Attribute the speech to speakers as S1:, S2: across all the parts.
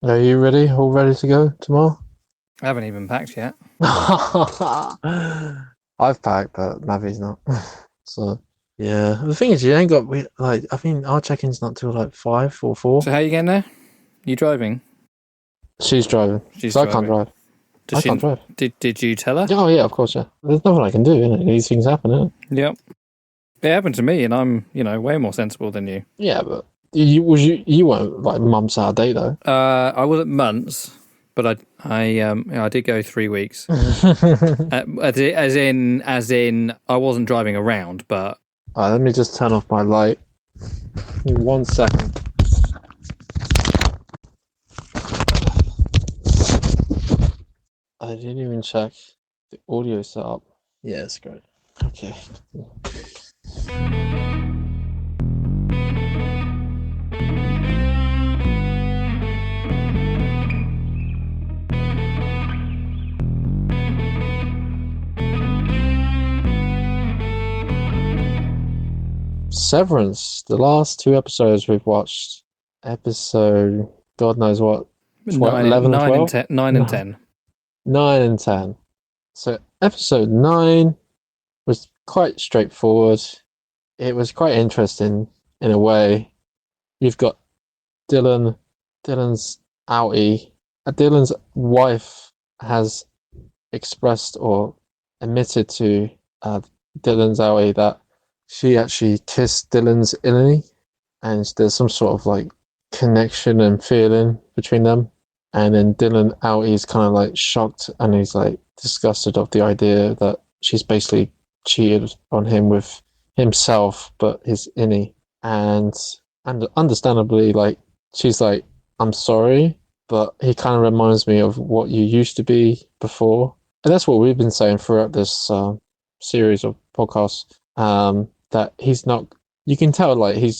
S1: Are you ready? All ready to go tomorrow?
S2: I haven't even packed yet.
S1: I've packed, but Mavi's not. So yeah, the thing is, you ain't got like. I think our check-in's not till like 5 or 4.
S2: So how you getting there? You driving?
S1: She's driving,
S2: She's
S1: so I can't
S2: driving.
S1: drive.
S2: Does
S1: I can't
S2: she?
S1: drive.
S2: Did you tell her?
S1: Yeah, oh yeah, of course, yeah. There's nothing I can do, innit? These things happen, innit?
S2: Yep. It happened to me, and I'm way more sensible than you.
S1: Yeah, but you weren't like months out of date though.
S2: I wasn't months, but I did go 3 weeks. As in, I wasn't driving around, but
S1: Alright, let me just turn off my light. Give me 1 second. I didn't even check the audio setup. Yeah, it's great. Okay. Severance, the last 2 episodes we've watched. Episode, God knows what, 12, 11 and
S2: nine and
S1: 12?
S2: 10, 9 and 10.
S1: 9 and 10. So, episode 9 was quite straightforward. It was quite interesting in a way. You've got Dylan's outie. Dylan's wife has expressed or admitted to Dylan's outie that she actually kissed Dylan's innie, and there's some sort of like connection and feeling between them. And then Dylan out, he's kind of like shocked and he's like disgusted of the idea that she's basically cheated on him with himself, but his innie. And understandably, like she's like, I'm sorry, but he kind of reminds me of what you used to be before. And that's what we've been saying throughout this series of podcasts. That he's not. You can tell, like he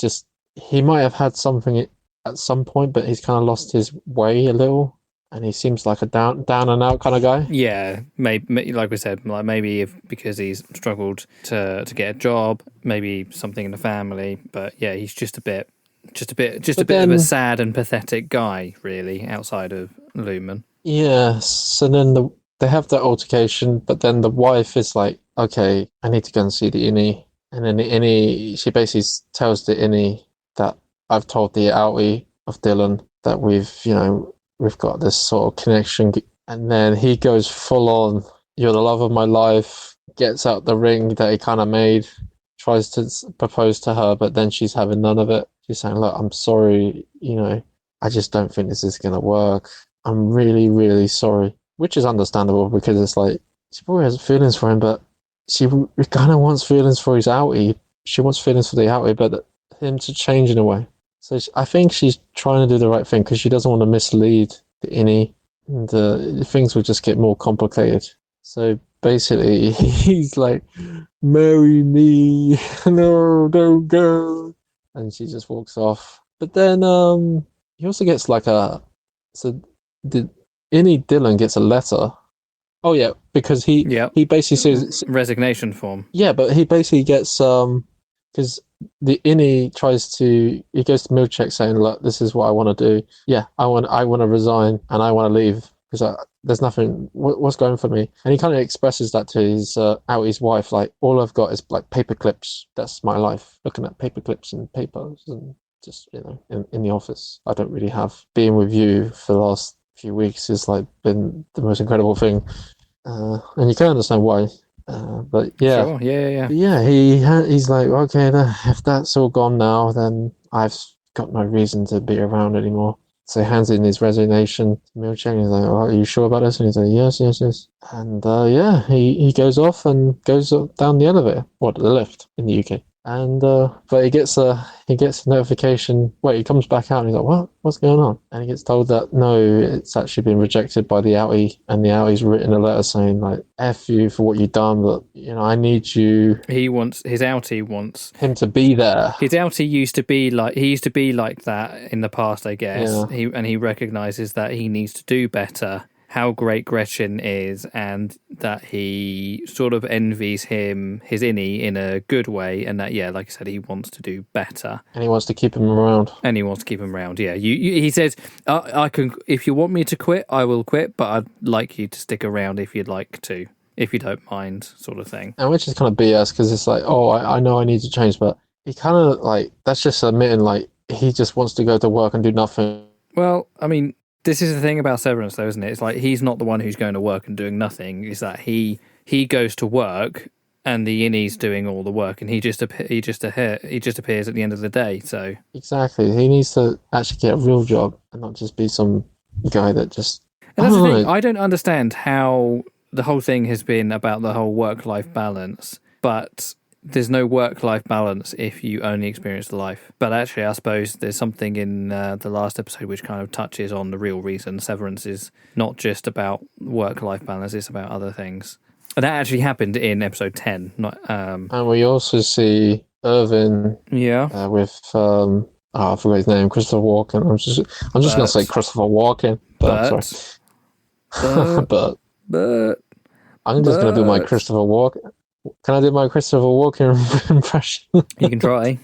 S1: might have had something at some point, but he's kind of lost his way a little, and he seems like a down and out kind of guy.
S2: Yeah, maybe like we said, like maybe because he's struggled to get a job, maybe something in the family, but yeah, he's just a bit of a sad and pathetic guy, really, outside of Lumen.
S1: Yeah. So then they have that altercation, but then the wife is like, "Okay, I need to go and see the innie," and then the innie, she basically tells the innie that I've told the outie of Dylan that we've got this sort of connection, and then he goes full on, "You're the love of my life," gets out the ring that he kind of made, tries to propose to her, but then she's having none of it. She's saying, "Look, I'm sorry, I just don't think this is gonna work. I'm really, really sorry," which is understandable because it's like she probably has feelings for him, but she kind of wants feelings for his outie. She wants feelings for the outie, but him to change in a way. So I think she's trying to do the right thing because she doesn't want to mislead the innie, and things will just get more complicated. So basically, he's like, "Marry me, no, don't go," and she just walks off. But then he also gets like so the innie Dylan gets a letter. Oh yeah, because he basically says
S2: resignation form.
S1: Yeah, but he basically gets because the innie he goes to Milchek saying, "Look, this is what I want to do. Yeah, I want to resign and I want to leave because there's nothing. What's going for me?" And he kind of expresses that to his wife, like, "All I've got is like paper clips. That's my life. Looking at paper clips and papers and just in the office. I don't really have being with you for the last few weeks has like been the most incredible thing." And you can understand why. But yeah,
S2: sure, yeah.
S1: But yeah, he's like, "Okay, if that's all gone now, then I've got no reason to be around anymore." So he hands in his resignation to Milchek. He's like, "Oh, are you sure about this?" And he's like, "Yes, yes, yes." And yeah, he goes off and goes down the elevator, the lift in the UK. And but he gets a notification. Wait, he comes back out and he's like, What's going on?" And he gets told that no, it's actually been rejected by the outie, and the outie's written a letter saying like, "F you for what you've done, but I need you."
S2: His outie wants
S1: him to be there.
S2: His outie used to be like that in the past, I guess.
S1: Yeah.
S2: He recognizes that he needs to do better. how great Gretchen is, and that he sort of envies his innie in a good way, and that, yeah, like I said, he wants to do better.
S1: And he wants to keep him around.
S2: And he wants to keep him around, yeah. He says, I can, if you want me to quit, I will quit, but I'd like you to stick around if you'd like to, if you don't mind, sort of thing.
S1: And which is kind of BS, because it's like, oh, I know I need to change, but he kind of, like, that's just admitting, like, he just wants to go to work and do nothing.
S2: Well, I mean, this is the thing about Severance, though, isn't it? It's like he's not the one who's going to work and doing nothing. It's that he goes to work and the innie's doing all the work, and he just appears at the end of the day. So
S1: exactly, he needs to actually get a real job and not just be some guy that just.
S2: And that's the thing. I don't understand how the whole thing has been about the whole work-life balance, but there's no work-life balance if you only experience life. But actually, I suppose there's something in the last episode which kind of touches on the real reason Severance is not just about work-life balance, it's about other ththings. And that actually happened in episode 10.
S1: And we also see Irvin with, I forgot his name, Christopher Walken. I'm just going to say Christopher Walken. But I'm just going to do my Christopher Walken. Can I do my Christopher Walken impression?
S2: You can try.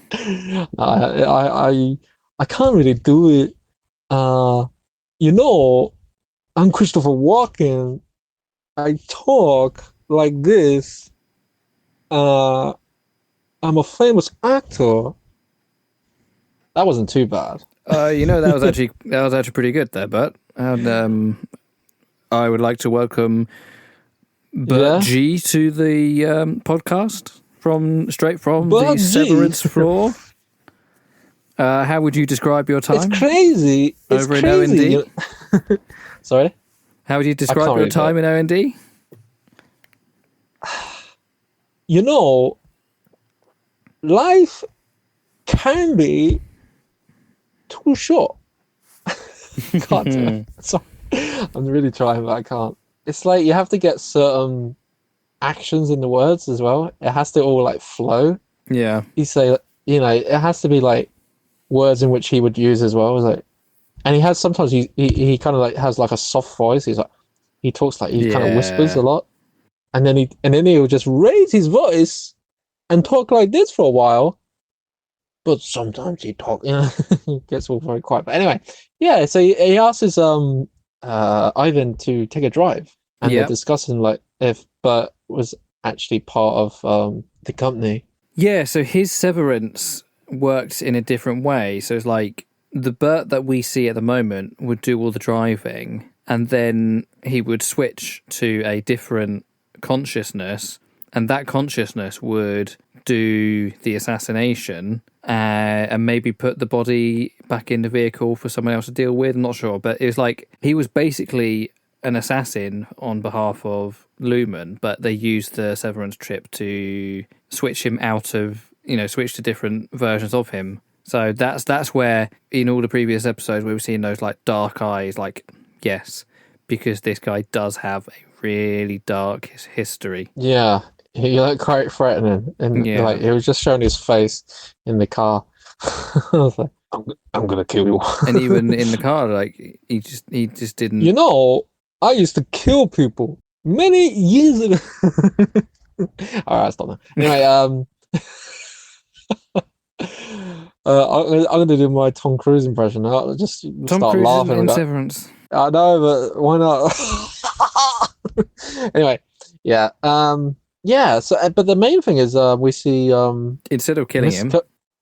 S1: I can't really do it. I'm Christopher Walken. I talk like this. I'm a famous actor. That wasn't too bad.
S2: That was actually pretty good there, but and I would like to welcome Bert G to the podcast straight from the Severance floor. How would you describe your time?
S1: It's crazy.
S2: Over in O&D?
S1: Sorry?
S2: How would you describe your time in O&D?
S1: Life can be too short. God, sorry. I'm really trying, but I can't. It's like you have to get certain actions in the words as well. It has to all like flow.
S2: Yeah.
S1: You say, it has to be like words in which he would use as well. It's like, and he has sometimes he kind of like has like a soft voice. He talks like he kind of whispers a lot, and then he will just raise his voice and talk like this for a while. But sometimes he he gets all very quiet. But anyway, yeah. So he asks his Ivan to take a drive, and they're discussing like if Bert was actually part of the company.
S2: Yeah, so his Severance worked in a different way. So it's like the Bert that we see at the moment would do all the driving, and then he would switch to a different consciousness, and that consciousness would do the assassination and maybe put the body back in the vehicle for someone else to deal with. I'm not sure, but it was like he was basically an assassin on behalf of Lumen, but they used the Severance trip to switch him out of, switch to different versions of him. So that's where in all the previous episodes we were seeing those like dark eyes, like, yes, because this guy does have a really dark history.
S1: Yeah. He looked quite threatening, and like he was just showing his face in the car. I was like, "I'm gonna kill you."
S2: And even in the car, like he just didn't.
S1: I used to kill people many years ago. All right, stop now. Anyway, I'm gonna do my Tom Cruise impression. I'll just
S2: Tom
S1: start
S2: Cruise
S1: laughing.
S2: in Severance.
S1: I know, but why not? Anyway, yeah. Yeah, so but the main thing is we see
S2: instead of killing him.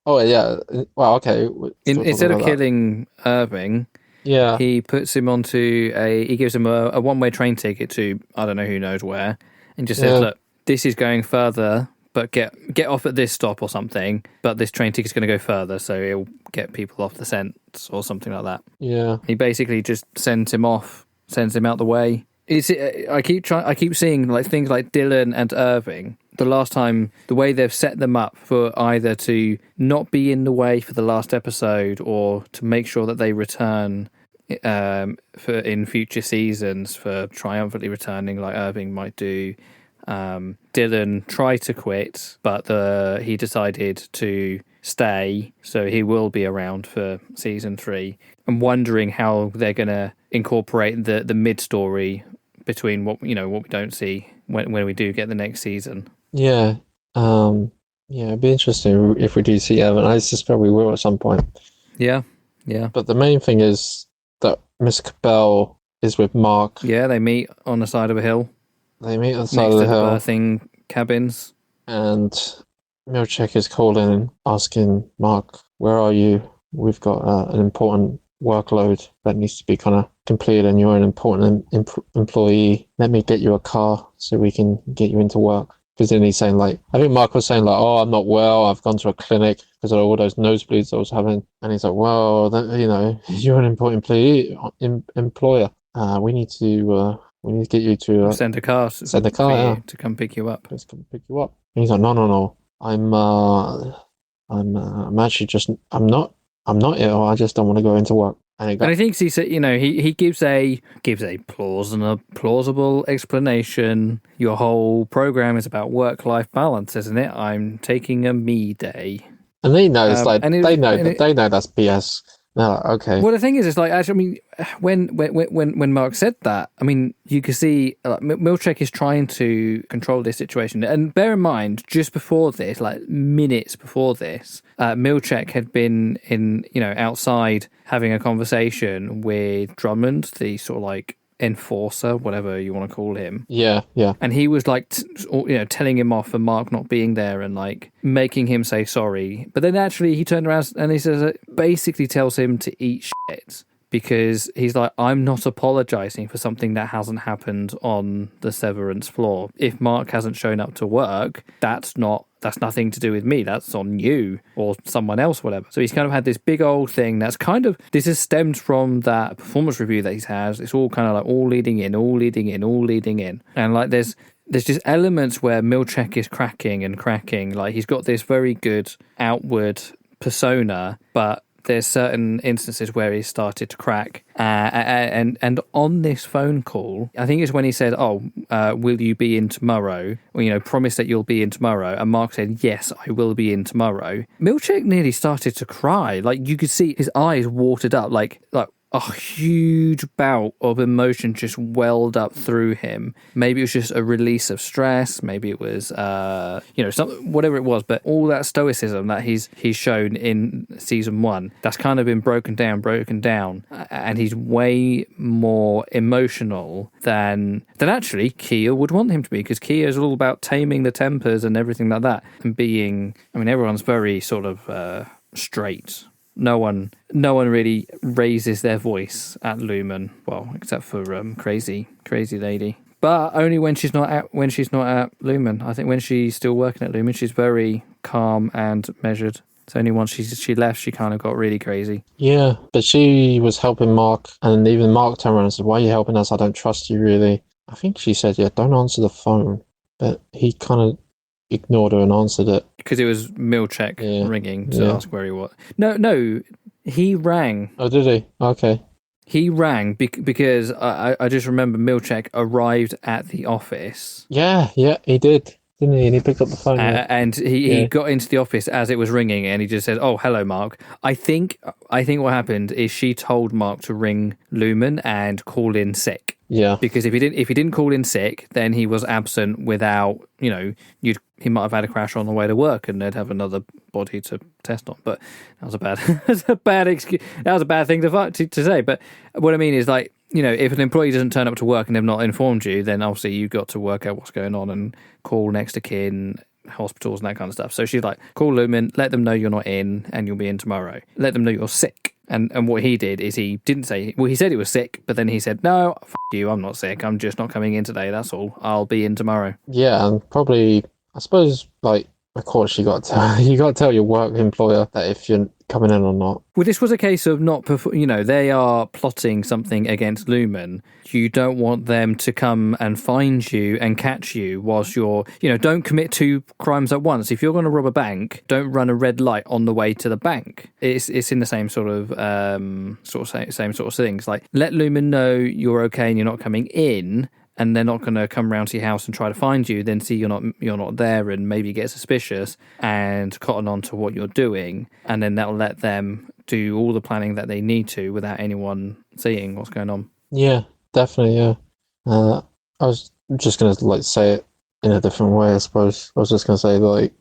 S1: Oh yeah, well okay.
S2: Instead of killing Irving, he puts him onto he gives him a one-way train ticket to I don't know who knows where, and just says, "Look, this is going further, but get off at this stop or something. But this train ticket's going to go further, so it'll get people off the scent or something like that."
S1: Yeah,
S2: he basically just sends him out the way. I keep seeing like things like Dylan and Irving. The last time, the way they've set them up for either to not be in the way for the last episode or to make sure that they return for in future seasons for triumphantly returning, like Irving might do. Dylan tried to quit, but he decided to stay, so he will be around for season 3. I'm wondering how they're going to incorporate the mid story between what we don't see when we do get the next season.
S1: Yeah. It'd be interesting if we do see Evan. I suspect we will at some point.
S2: Yeah.
S1: But the main thing is that Miss Cabell is with Mark.
S2: Yeah, they meet on the side of a hill.
S1: They meet on the side of the hill.
S2: Next to the birthing cabins.
S1: And Milchek is calling and asking Mark, where are you? We've got an important workload that needs to be kind of completed, and you're an important employee. Let me get you a car so we can get you into work. Because then he's saying, like, I think Mark was saying, like, oh, I'm not well. I've gone to a clinic because of all those nosebleeds I was having. And he's like, well, you're an important employer. We need to get you to
S2: send a car. To come pick you up.
S1: Let's come pick you up. And he's like, no. I'm actually just, I'm not ill. I just don't want to go into work.
S2: And I think he said, he gives a plausible explanation. Your whole program is about work-life balance, isn't it? I'm taking a me day.
S1: And they know they know that's BS. They're like, okay.
S2: Well, the thing is, it's like, actually, I mean, when Mark said that, I mean, you can see Milchek is trying to control this situation. And bear in mind, just before this, like minutes before this, Milchek had been outside having a conversation with Drummond, the sort of like enforcer, whatever you want to call him.
S1: Yeah.
S2: And he was like, telling him off for Mark not being there and like making him say sorry. But then actually he turned around and he says, basically tells him to eat shit, because he's like, I'm not apologizing for something that hasn't happened on the Severance floor. If Mark hasn't shown up to work, that's nothing to do with me. That's on you or someone else, whatever. So he's kind of had this big old thing that's this has stemmed from that performance review that he has. It's all kind of like all leading in. And like there's just elements where Milchek is cracking. Like he's got this very good outward persona, but there's certain instances where he started to crack. And on this phone call, I think it's when he said, will you be in tomorrow? Or, promise that you'll be in tomorrow. And Mark said, yes, I will be in tomorrow. Milchek nearly started to cry. Like you could see his eyes watered up, like a huge bout of emotion just welled up through him. Maybe it was just a release of stress. Maybe it was, whatever it was. But all that stoicism that he's shown in season 1, that's kind of been broken down. And he's way more emotional than actually Kia would want him to be, because Kia is all about taming the tempers and everything like that. And everyone's very sort of straight. No one really raises their voice at Lumen, well, except for crazy lady. But only when she's not at Lumen. I think when she's still working at Lumen, she's very calm and measured. It's only once she left, she kind of got really crazy.
S1: Yeah, but she was helping Mark, and even Mark turned around and said, "Why are you helping us? I don't trust you, really." I think she said, "Yeah, don't answer the phone." But he kind of ignored her and answered it.
S2: Because it was Milchek ringing to ask where he was. No, he rang.
S1: Oh, did he? Okay.
S2: He rang because I just remember Milchek arrived at the office.
S1: Yeah, he did, didn't he? And he picked up the phone.
S2: And he got into the office as it was ringing, and he just said, "Oh, hello, Mark." I think what happened is she told Mark to ring Lumen and call in sick.
S1: Yeah.
S2: Because if he didn't call in sick, then he was absent without, he might have had a crash on the way to work, and they'd have another body to test on. But that was a bad excuse. That was a bad thing to say. But what I mean is, like, if an employee doesn't turn up to work and they've not informed you, then obviously you've got to work out what's going on and call next to kin, hospitals and that kind of stuff. So she's like, call Lumen, let them know you're not in and you'll be in tomorrow. Let them know you're sick. And what he did is he didn't say, he said he was sick, but then he said, no, f*** you, I'm not sick. I'm just not coming in today. That's all. I'll be in tomorrow.
S1: Yeah, and probably, I suppose, like, of course, you got to tell your work employer that if you're coming in or not.
S2: Well, this was a case of they are plotting something against Lumen. You don't want them to come and find you and catch you whilst you're, don't commit 2 crimes at once. If you're going to rob a bank, don't run a red light on the way to the bank. It's in the same sort of same sort of things. Like, let Lumen know you're okay and you're not coming in, and they're not going to come round to your house and try to find you, then see you're not there and maybe get suspicious and cotton on to what you're doing, and then that'll let them do all the planning that they need to without anyone seeing what's going on.
S1: Yeah, definitely. Yeah. I was just gonna like say it in a different way, I suppose. I was just gonna say like,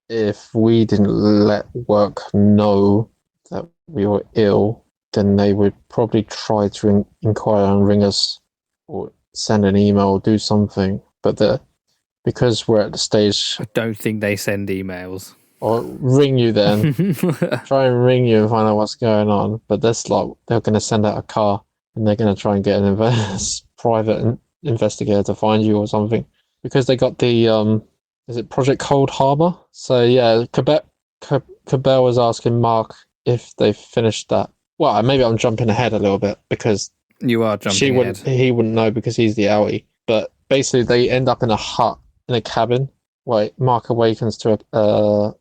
S1: if we didn't let work know that we were ill, then they would probably try to inquire and ring us or send an email or do something. But because we're at the stage,
S2: I don't think they send emails.
S1: or ring you then, try and ring you and find out what's going on. But that's like, they're going to send out a car and they're going to try and get an private investigator to find you or something. Because they got the, is it Project Cold Harbor? So yeah, Cabell was asking Mark if they finished that. Well, maybe I'm jumping ahead a little bit because
S2: you are jumping ahead.
S1: He wouldn't know because he's the outie. But basically, they end up in a hut in a cabin. Where Mark awakens to a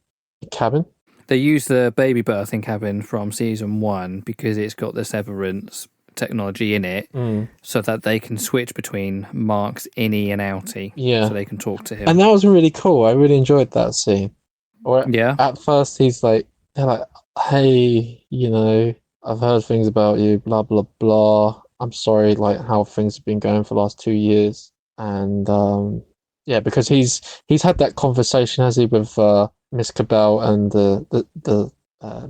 S1: cabin.
S2: They use the baby birthing cabin from season 1 because it's got the Severance technology in it, so that they can switch between Mark's innie and outie.
S1: Yeah,
S2: so they can talk to him.
S1: And that was really cool. I really enjoyed that scene.
S2: Yeah.
S1: At first, they're like, "Hey, I've heard things about you, blah blah blah. I'm sorry, like how things have been going for the last 2 years." And yeah, because he's had that conversation, has he, with Miss Cabell and the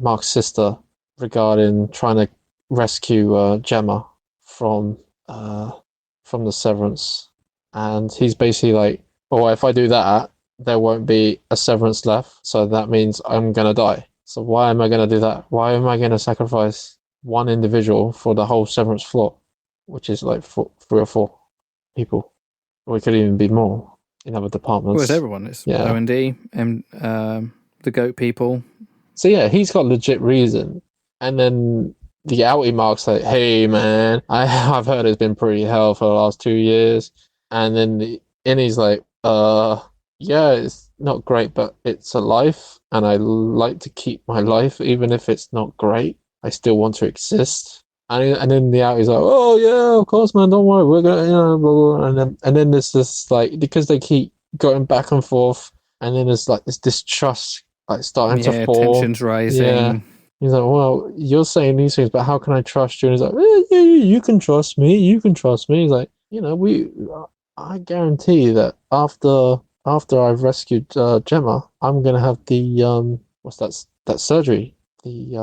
S1: Mark's sister regarding trying to rescue Gemma from the Severance, and he's basically like, "Oh, if I do that, there won't be a Severance left, so that means I'm gonna die. So why am I gonna do that? Why am I gonna sacrifice one individual for the whole Severance floor, which is like 3 or 4 people, or it could even be more in other departments."
S2: Well, it's everyone. It's O&D and the goat people.
S1: So yeah, he's got legit reason. And then the outie Mark's like, "Hey man, I've heard it's been pretty hell for the last 2 years." And then he's like, yeah, it's not great, but it's a life, and I like to keep my life, even if it's not great. I still want to exist." And then the outie's like, "Oh yeah, of course, man, don't worry, we're gonna, blah, blah." And then there's this like, because they keep going back and forth, and then there's like this distrust like starting to fall.
S2: Tensions rising.
S1: Yeah. He's like, "Well, you're saying these things, but how can I trust you?" And he's like, yeah, "You can trust me. You can trust me." He's like, I guarantee that after I've rescued Gemma, I'm gonna have the what's that surgery? The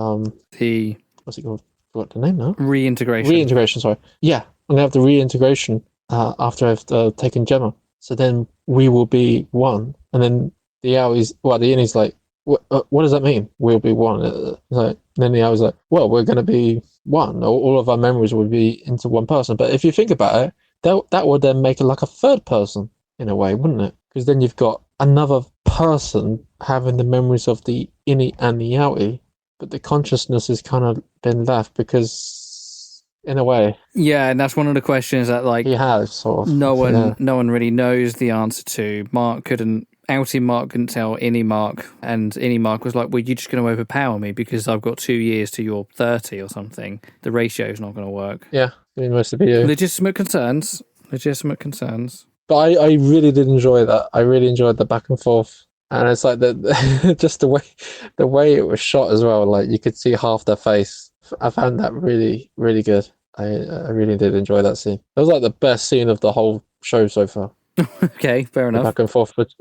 S1: what's it called? Forgot the name now. Reintegration. Sorry. Yeah, I'm gonna have the reintegration after I've taken Gemma. So then we will be one. And then the innie's like, what does that mean? We'll be one. Then the outie's like, well, we're gonna be one. All of our memories will be into one person. But if you think about it, that would then make it like a third person in a way, wouldn't it? Because then you've got another person having the memories of the innie and the outie, but the consciousness has kind of been left because, in a way,
S2: yeah, and that's one of the questions that like
S1: he has sort of
S2: no one really knows the answer to. Outie Mark couldn't tell innie Mark, and innie Mark was like, "Well, you're just going to overpower me because I've got 2 years to your 30 or something. The ratio's not going to work."
S1: Yeah, it must be you.
S2: Legitimate concerns.
S1: But I really did enjoy that. I really enjoyed the back and forth, and it's like just the way it was shot as well. Like you could see half their face. I found that really, really good. I really did enjoy that scene. It was like the best scene of the whole show so far.
S2: Okay, fair enough.
S1: Back and forth, but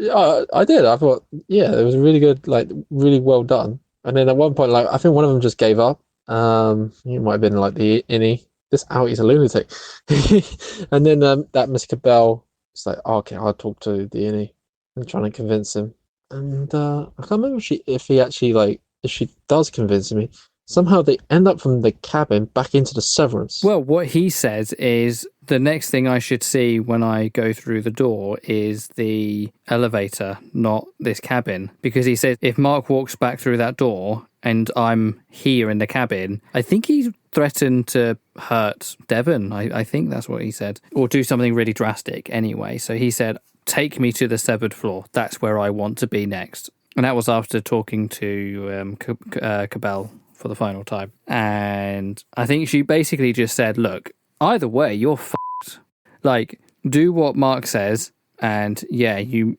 S1: I did. I thought, yeah, it was really good, like really well done. And then at one point, like I think one of them just gave up. It might have been like the innie. This outie's a lunatic. And then that Miss Cabell is like, okay, I'll talk to the innie and trying to convince him. And I can't remember if she does convince me. Somehow they end up from the cabin back into the Severance.
S2: Well, what he says is the next thing I should see when I go through the door is the elevator, not this cabin. Because he says if Mark walks back through that door and I'm here in the cabin, I think he threatened to hurt Devon. I think that's what he said. Or do something really drastic anyway. So he said, take me to the severed floor. That's where I want to be next. And that was after talking to Cabell for the final time. And I think she basically just said, look, either way, you're f***ed. Like, do what Mark says, and yeah, you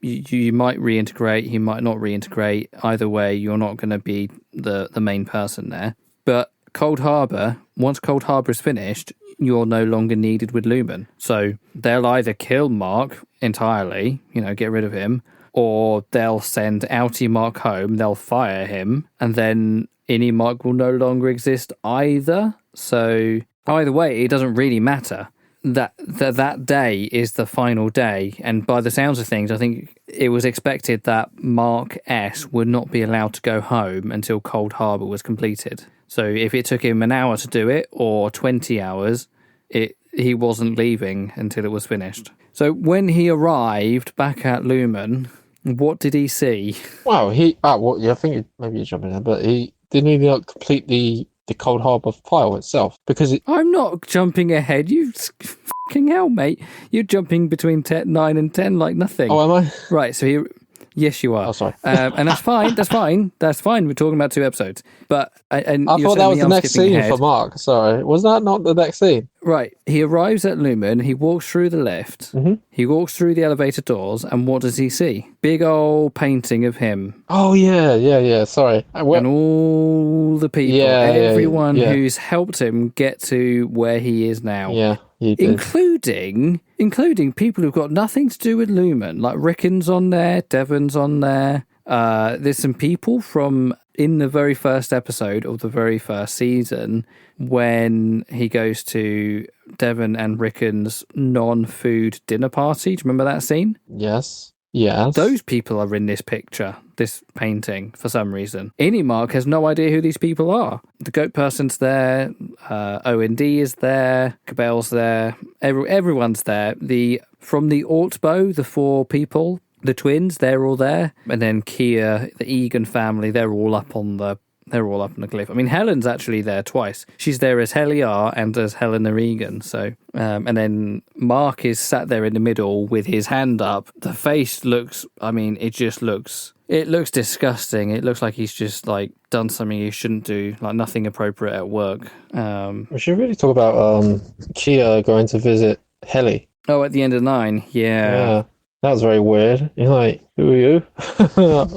S2: might reintegrate, he might not reintegrate. Either way, you're not going to be the main person there. But Cold Harbour, once Cold Harbour is finished, you're no longer needed with Lumen. So they'll either kill Mark entirely, get rid of him, or they'll send Outie Mark home, they'll fire him, and then Innie Mark will no longer exist either. So either way, it doesn't really matter. That day is the final day, and by the sounds of things, I think it was expected that Mark S would not be allowed to go home until Cold Harbour was completed. So if it took him an hour to do it, or 20 hours, he wasn't leaving until it was finished. So when he arrived back at Lumen, what did he see?
S1: Wow, I think maybe you're jumping in, but he not complete the Cold Harbour file itself, because
S2: I'm not jumping ahead. You fucking hell, mate. You're jumping between 9 and 10 like nothing.
S1: Oh, am I?
S2: Right, so yes, you are.
S1: Oh, sorry.
S2: And that's fine. That's fine. We're talking about 2 episodes. But
S1: I thought that was the next scene for Mark. Sorry. Was that not the next scene?
S2: Right. He arrives at Lumen. He walks through the lift.
S1: Mm-hmm.
S2: He walks through the elevator doors. And what does he see? Big old painting of him.
S1: Oh, yeah. Sorry.
S2: And all the people, everyone who's helped him get to where he is now.
S1: Yeah.
S2: Including people who've got nothing to do with Lumen, like Rickon's on there, Devon's on there. There's some people from in the very first episode of the very first season when he goes to Devon and Rickon's non-food dinner party. Do you remember that scene?
S1: Yes.
S2: Those people are in this picture, this painting, for some reason. Innie Mark has no idea who these people are. The goat person's there, OND is there, Cabell's there, everyone's there. From the Ortbo, the 4 people, the twins, they're all there. And then Kia, the Egan family, they're all up on the cliff. I mean, Helen's actually there twice. She's there as Helly R and as Helena Egan. So, and then Mark is sat there in the middle with his hand up. The face looks, it looks disgusting. It looks like he's just like done something he shouldn't do, like nothing appropriate at work.
S1: We should really talk about Kia going to visit Helly.
S2: Oh, at the end of 9, yeah.
S1: That was very weird. You're like, who are you?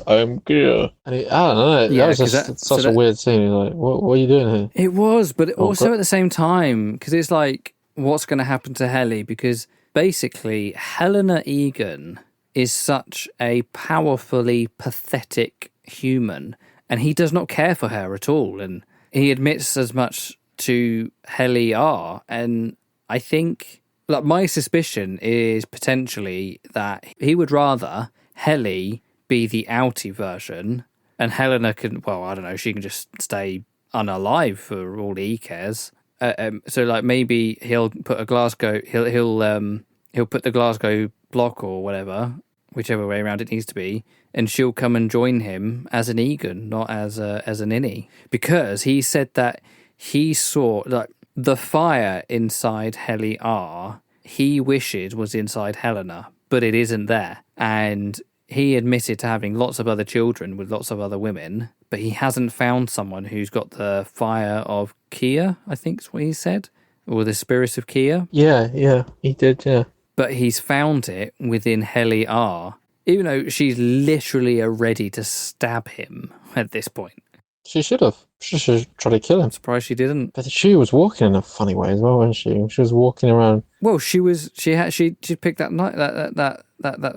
S1: I'm Kia. And I don't know. That was just such a weird scene. He's like, what are you doing here?
S2: It was, but also at the same time, because it's like, what's going to happen to Helly? Because basically, Helena Egan is such a powerfully pathetic human, and he does not care for her at all. And he admits as much to Helly R. And I think, like, my suspicion is potentially that he would rather Helly be the outie version, and Helena can, well, I don't know, she can just stay unalive for all he cares. So, like, maybe he'll put a Glasgow, he'll put the Glasgow block or whatever, whichever way around it needs to be, and she'll come and join him as an Egan, not as an Innie, because he said that he saw, like, the fire inside Helly R, he wishes was inside Helena, but it isn't there. And he admitted to having lots of other children with lots of other women, but he hasn't found someone who's got the fire of Kia, I think is what he said, or the spirit of Kia.
S1: Yeah, he did, yeah.
S2: But he's found it within Helly R, even though she's literally ready to stab him at this point.
S1: She should have. She should have tried to kill him.
S2: I'm surprised she didn't.
S1: But she was walking in a funny way as well, wasn't she? She was walking around.
S2: Well, she picked that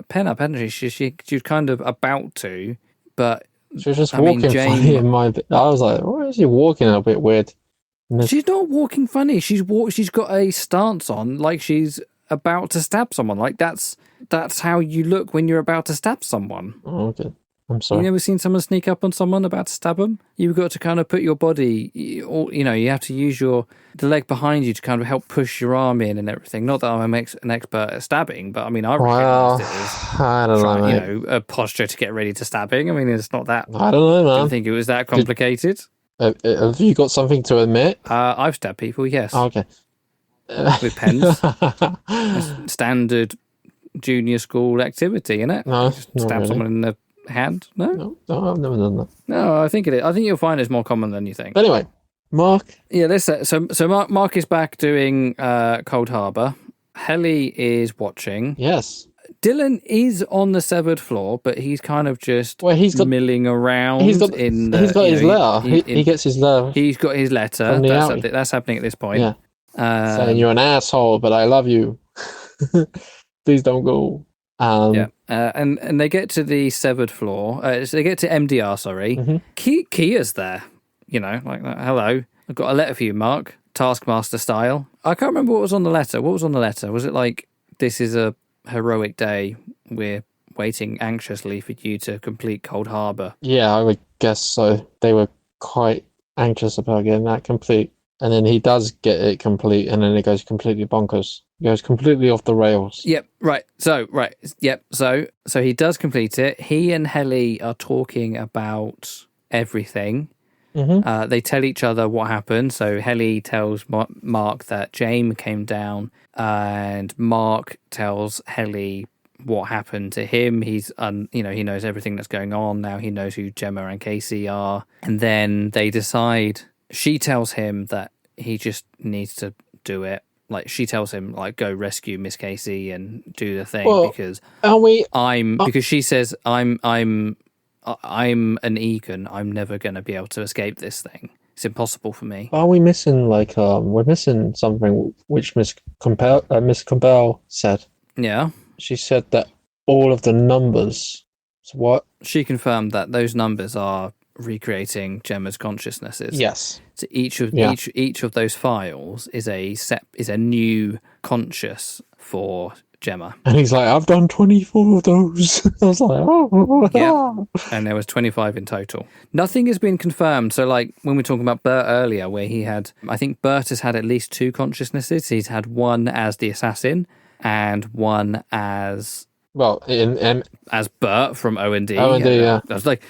S2: pen up, hadn't she? She was kind of about to, but
S1: she was just walking funny in my. I was like, why is she walking a bit weird?
S2: She's not walking funny. She's got a stance on like she's about to stab someone. Like that's how you look when you're about to stab someone.
S1: Oh, okay. I'm sorry.
S2: You never seen someone sneak up on someone about to stab them? You've got to kind of put your body, you have to use the leg behind you to kind of help push your arm in and everything. Not that I'm an expert at stabbing, but I mean, I recognised it as
S1: I don't know,
S2: a posture to get ready to stabbing. I mean, it's not that.
S1: I don't know, man.
S2: I didn't think it was that complicated.
S1: Have you got something to admit?
S2: I've stabbed people, yes.
S1: Oh, okay.
S2: With pens. Standard junior school activity, innit?
S1: No,
S2: stab someone in the hand? No,
S1: I've never done that.
S2: No, I think it is. I think you'll find it's more common than you think.
S1: Anyway, Mark.
S2: Yeah, let's say, so Mark is back doing Cold Harbour. Helly is watching.
S1: Yes.
S2: Dylan is on the severed floor, but he's kind of just milling around.
S1: He's got his letter. He gets his letter.
S2: He's got his letter.
S1: From the
S2: That's happening at this point.
S1: Yeah. Saying you're an asshole, but I love you. Please don't go.
S2: And they get to the severed floor. So they get to MDR. Sorry, Kia's there. Like that. Hello, I've got a letter for you, Mark. Taskmaster style. I can't remember what was on the letter. What was on the letter? Was it like, this is a heroic day. We're waiting anxiously for you to complete Cold Harbor.
S1: Yeah, I would guess so. They were quite anxious about getting that complete. And then he does get it complete, and then it goes completely bonkers. It goes completely off the rails.
S2: Yep, right. So he does complete it. He and Helly are talking about everything. They tell each other what happened. So Helly tells Mark that James came down, and Mark tells Helly what happened to him. He's he knows everything that's going on now. He knows who Gemma and Casey are, and then they decide. She tells him that he just needs to do it. Like, she tells him, like, go rescue Miss Casey and do the thing, because she says I'm an Egan. I'm never going to be able to escape this thing. It's impossible for me.
S1: Are we missing we're missing something which Miss Campbell said?
S2: Yeah.
S1: She said that all of the numbers. So what?
S2: She confirmed that those numbers are recreating Gemma's consciousnesses.
S1: Yes.
S2: So each of those files is a new conscious for Gemma.
S1: And he's like, I've done 24 of those. I was like, oh.
S2: Yeah. And there was 25 in total. Nothing has been confirmed. So, like, when we were talking about Bert earlier, where I think Bert has had at least 2 consciousnesses. He's had one as the assassin and one as...
S1: Well,
S2: as Bert from O&D.
S1: O&D, yeah.
S2: I was like,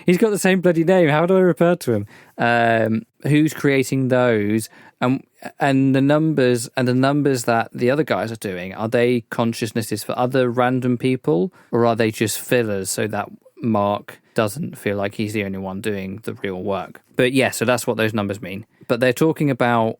S2: he's got the same bloody name. How do I refer to him? Who's creating those? And the numbers that the other guys are doing, are they consciousnesses for other random people, or are they just fillers so that Mark doesn't feel like he's the only one doing the real work? But yeah, so that's what those numbers mean. But they're talking about,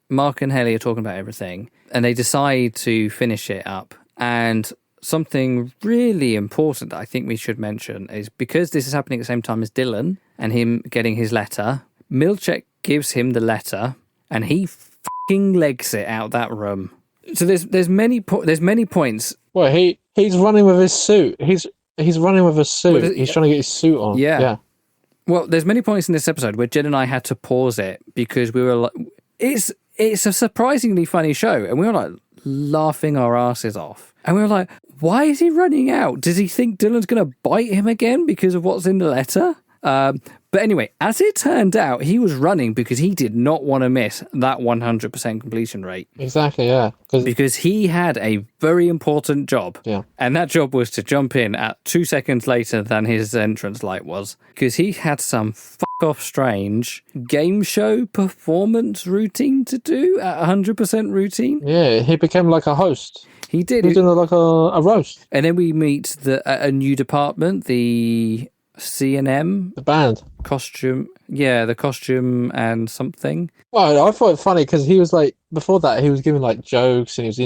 S2: Mark and Helly are talking about everything, and they decide to finish it up. And something really important that I think we should mention is, because this is happening at the same time as Dylan and him getting his letter, Milchek gives him the letter and he fucking legs it out that room. So there's many points.
S1: Well, he's running with his suit. He's running with a suit. Well, he's trying to get his suit on. Yeah.
S2: Well, there's many points in this episode where Jen and I had to pause it because we were like, it's a surprisingly funny show, and we were like laughing our asses off. And we were like, why is he running out? Does he think Dylan's going to bite him again because of what's in the letter? But anyway, as it turned out, he was running because he did not want to miss that 100% completion rate.
S1: Exactly, yeah.
S2: Because he had a very important job.
S1: Yeah.
S2: And that job was to jump in at 2 seconds later than his entrance light was. Because he had some off strange game show performance routine to do at 100% routine.
S1: Yeah, he became like a host.
S2: He did.
S1: He was doing like a roast.
S2: And then we meet a new department, the C&M.
S1: The band.
S2: Costume. Yeah, the costume and something.
S1: Well, I thought it funny because he was like, before that, he was giving like jokes and he was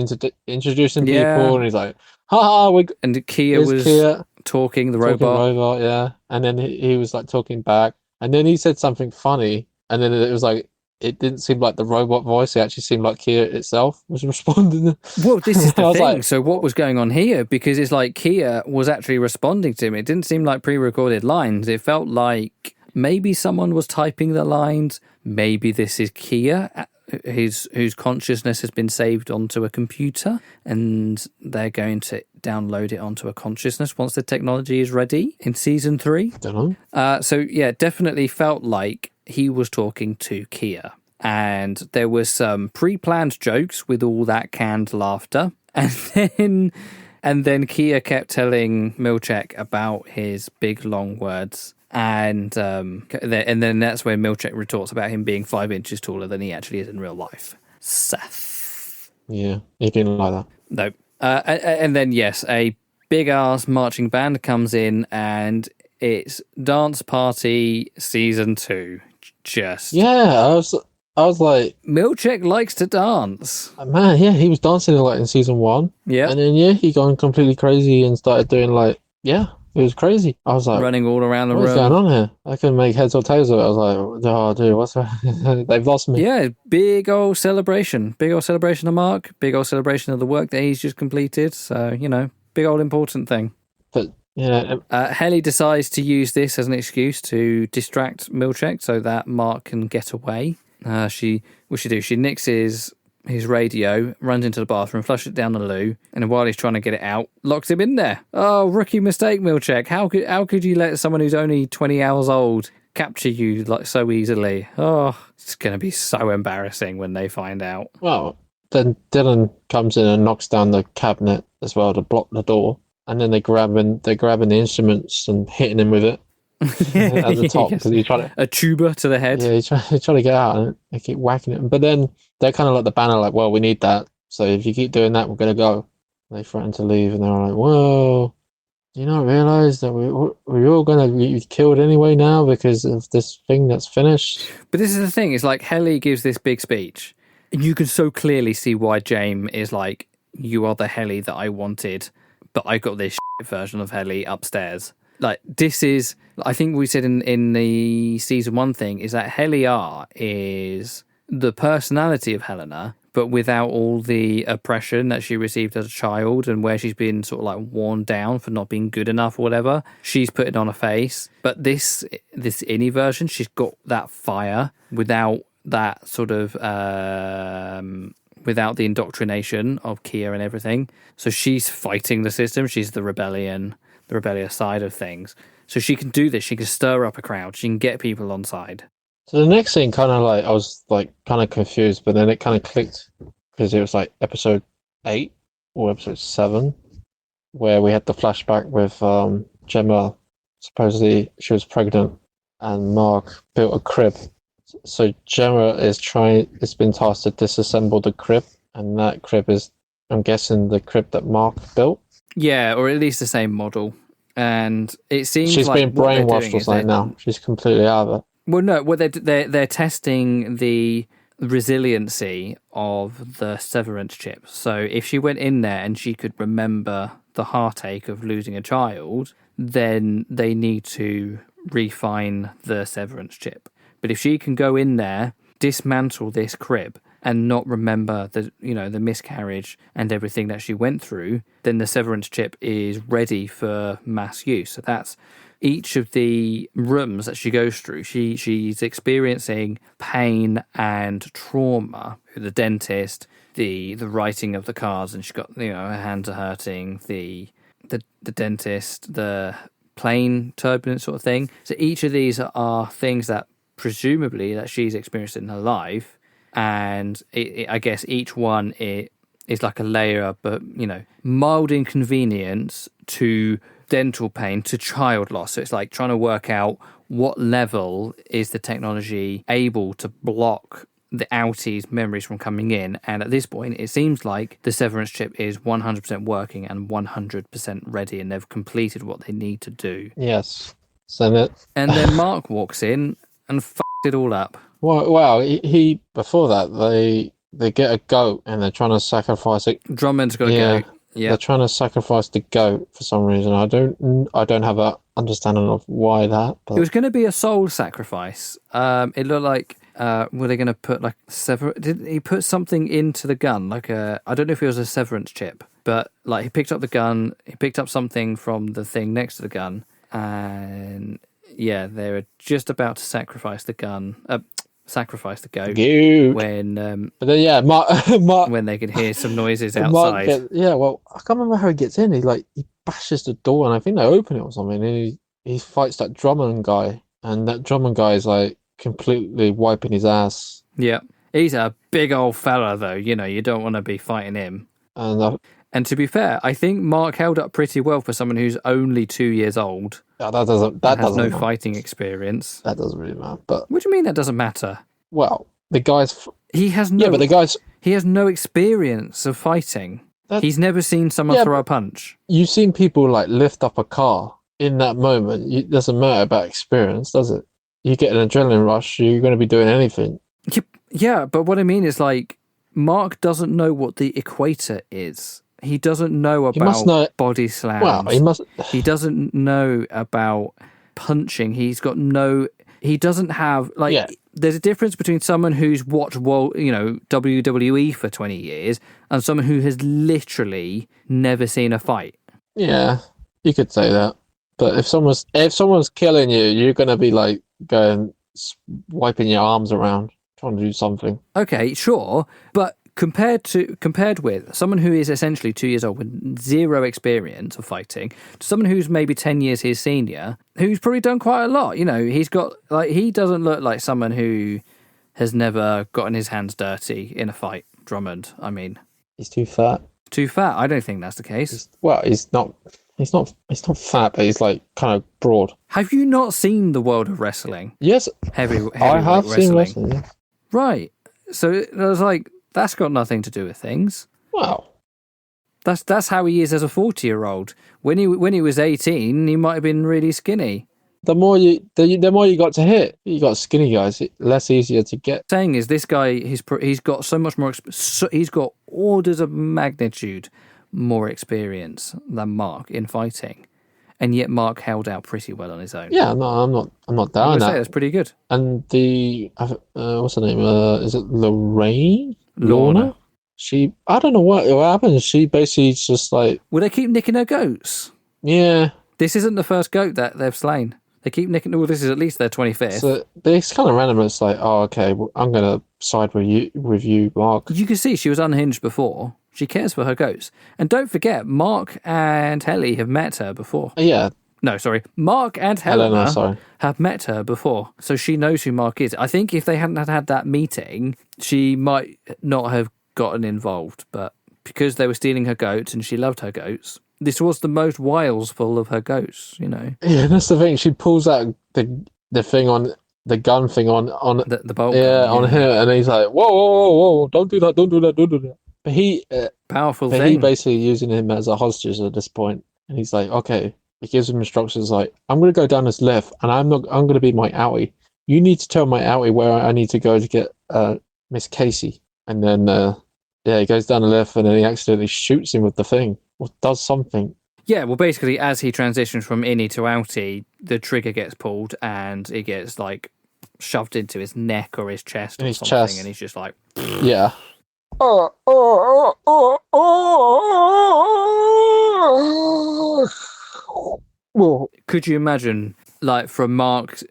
S1: introducing people and he's like,
S2: and Kia was talking, the robot.
S1: Yeah. And then he was like talking back. And then he said something funny. And then it was like, it didn't seem like the robot voice. It actually seemed like Kia itself was responding.
S2: Well, this is the thing. Like, so what was going on here? Because it's like Kia was actually responding to him. It didn't seem like pre-recorded lines. It felt like maybe someone was typing the lines. Maybe this is Kia, whose consciousness has been saved onto a computer, and they're going to download it onto a consciousness once the technology is ready in season 3.
S1: I don't know.
S2: So yeah, definitely felt like he was talking to Kia, and there was some pre-planned jokes with all that canned laughter, and then Kia kept telling Milchek about his big long words, and then that's when Milchek retorts about him being 5 inches taller than he actually is in real life. Seth.
S1: Yeah, he didn't like that.
S2: No. And then yes, a big ass marching band comes in, and it's Dance Party season 2. Just
S1: yeah, I was like,
S2: Milchek likes to dance.
S1: man, yeah, he was dancing like in season 1.
S2: Yeah.
S1: And then, he gone completely crazy and started doing like, it was crazy. I was like,
S2: Running all around the
S1: what is
S2: room.
S1: going on here? I couldn't make heads or tails of it. I was like, oh, dude, what's they've lost me.
S2: Yeah, big old celebration. Big old celebration of Mark. Big old celebration of the work that he's just completed. So, big old important thing.
S1: But, yeah.
S2: Helly decides to use this as an excuse to distract Milchek so that Mark can get away. What she do? She nicks his radio, runs into the bathroom, flushes it down the loo, and while he's trying to get it out, locks him in there. Oh, rookie mistake, Milchek. How could you let someone who's only 20 hours old capture you like so easily? Oh, it's going to be so embarrassing when they find out.
S1: Well, then Dylan comes in and knocks down the cabinet as well to block the door, and then they're grabbing the instruments and hitting him with it. At the top, because he's trying to
S2: a tuba to the head.
S1: Yeah, he's trying to get out, and they keep whacking it. But then they're kind of like the banner, like, well, we need that. So if you keep doing that, we're gonna go. They threaten to leave, and they're like, whoa, do you not realize that we're all gonna be killed anyway now because of this thing that's finished?
S2: But this is the thing: it's like Helly gives this big speech, and you can so clearly see why James is like, "You are the Helly that I wanted, but I got this shit version of Helly upstairs." Like, this is, I think we said in the season 1 thing, is that Heliar is the personality of Helena, but without all the oppression that she received as a child and where she's been sort of like worn down for not being good enough or whatever. She's put it on her face. But this Innie version, she's got that fire without that sort of, without the indoctrination of Kia and everything. So she's fighting the system. She's the rebellious side of things. So she can do this. She can stir up a crowd. She can get people on side.
S1: So the next thing, kind of like, I was like kind of confused, but then it kind of clicked because it was like episode 8 or episode 7, where we had the flashback with Gemma. Supposedly she was pregnant, and Mark built a crib. So Gemma has been tasked to disassemble the crib, and that crib is, I'm guessing, the crib that Mark built.
S2: Yeah, or at least the same model. And it seems
S1: she's
S2: like
S1: been brainwashed or something now. She's completely out of it.
S2: Well, no, they're testing the resiliency of the Severance chip. So if she went in there and she could remember the heartache of losing a child, then they need to refine the Severance chip. But if she can go in there, dismantle this crib, and not remember the miscarriage and everything that she went through, then the Severance chip is ready for mass use. So that's each of the rooms that she goes through. She's experiencing pain and trauma. The dentist, the writing of the cards, and she's got her hands are hurting. The dentist, the plane turbulence sort of thing. So each of these are things that presumably that she's experienced in her life. And I guess each one is like a layer, but mild inconvenience to dental pain to child loss. So it's like trying to work out what level is the technology able to block the outies memories from coming in. And at this point, it seems like the Severance chip is 100% working and 100% ready, and they've completed what they need to do.
S1: Yes. And
S2: then Mark walks in and f***ed it all up.
S1: Wow, he before that they get a goat and they're trying to sacrifice it.
S2: Drummond's got a goat. Yeah,
S1: they're trying to sacrifice the goat for some reason. I don't have a understanding of why that. But...
S2: It was going to be a soul sacrifice. It looked like were they going to put like Did he put something into the gun? Like I don't know if it was a Severance chip, but like he picked up the gun, he picked up something from the thing next to the gun, and yeah, they were just about to sacrifice the gun. Sacrifice the goat when
S1: but then Mark
S2: when they could hear some noises outside.
S1: Well, I can't remember how he gets in. He bashes the door and I think they open it or something, and he fights that Drummond guy, and that Drummond guy is like completely wiping his ass.
S2: Yeah, he's a big old fella though. You don't want to be fighting him. And to be fair, I think Mark held up pretty well for someone who's only 2 years old.
S1: Yeah, that doesn't
S2: no fighting experience.
S1: That doesn't really matter. But
S2: what do you mean that doesn't matter?
S1: Well, the guy's
S2: he has no experience of fighting. He's never seen someone throw a punch.
S1: You've seen people like lift up a car in that moment. It doesn't matter about experience, does it? You get an adrenaline rush, you're going to be doing anything.
S2: Yeah, but what I mean is, like, Mark doesn't know what the equator is. He doesn't know
S1: He must
S2: about
S1: know.
S2: body
S1: Well, he
S2: slams.
S1: must.
S2: He doesn't know about punching. He doesn't have, like,
S1: Yeah,
S2: there's a difference between someone who's watched, WWE for 20 years and someone who has literally never seen a fight.
S1: yeah. You could say that. But if someone's killing you, you're gonna be like going wiping your arms around, trying to do something.
S2: Okay, sure, but compared with someone who is essentially 2 years old with zero experience of fighting to someone who's maybe 10 years his senior, who's probably done quite a lot. He's got, like, he doesn't look like someone who has never gotten his hands dirty in a fight. Drummond, I mean,
S1: He's too fat.
S2: too fat. I don't think that's the case.
S1: He's not. He's not fat, but he's like kind of broad.
S2: Have you not seen the world of wrestling?
S1: Yes,
S2: Heavyweight
S1: I have
S2: wrestling.
S1: seen wrestling. Yes.
S2: Right. So I was like, that's got nothing to do with things.
S1: Wow.
S2: That's how he is as a 40-year-old. When he was 18, he might have been really skinny.
S1: The more you got to hit, you got skinny guys. Less easier to get.
S2: Saying is, this guy he's got so much more. He's got orders of magnitude more experience than Mark in fighting, and yet Mark held out pretty well on his own.
S1: Yeah, no, I'm not down that.
S2: That's pretty good.
S1: And what's her name? Is it Lorraine?
S2: Lorna.
S1: I don't know what happened. She basically just like.
S2: Will they keep nicking her goats?
S1: Yeah.
S2: This isn't the first goat that they've slain. They keep nicking. Well, this is at least their 25th.
S1: So it's kind of random. It's like, oh, okay, well, I'm gonna side with you, Mark.
S2: You can see she was unhinged before. She cares for her goats. And don't forget, Mark and Helly have met her before.
S1: Yeah.
S2: No, sorry. Mark and Helena have met her before. So she knows who Mark is. I think if they hadn't had that meeting, she might not have gotten involved. But because they were stealing her goats and she loved her goats, this was the most wiles full of her goats,
S1: Yeah, that's the thing. She pulls out the thing on the gun thing on
S2: the bolt
S1: gun, on him, and he's like, whoa, don't do that. But he basically using him as a hostage at this point, and he's like, okay. He gives him instructions like, I'm going to go down this lift, and I'm going to be my outie. You need to tell my outie where I need to go to get Miss Casey. And then, he goes down the lift, and then he accidentally shoots him with the thing, or does something.
S2: Yeah, well, basically, as he transitions from innie to outie, the trigger gets pulled, and it gets, like, shoved into his neck or his chest or something, and he's just like...
S1: Yeah.
S2: Could you imagine, like, from Mark's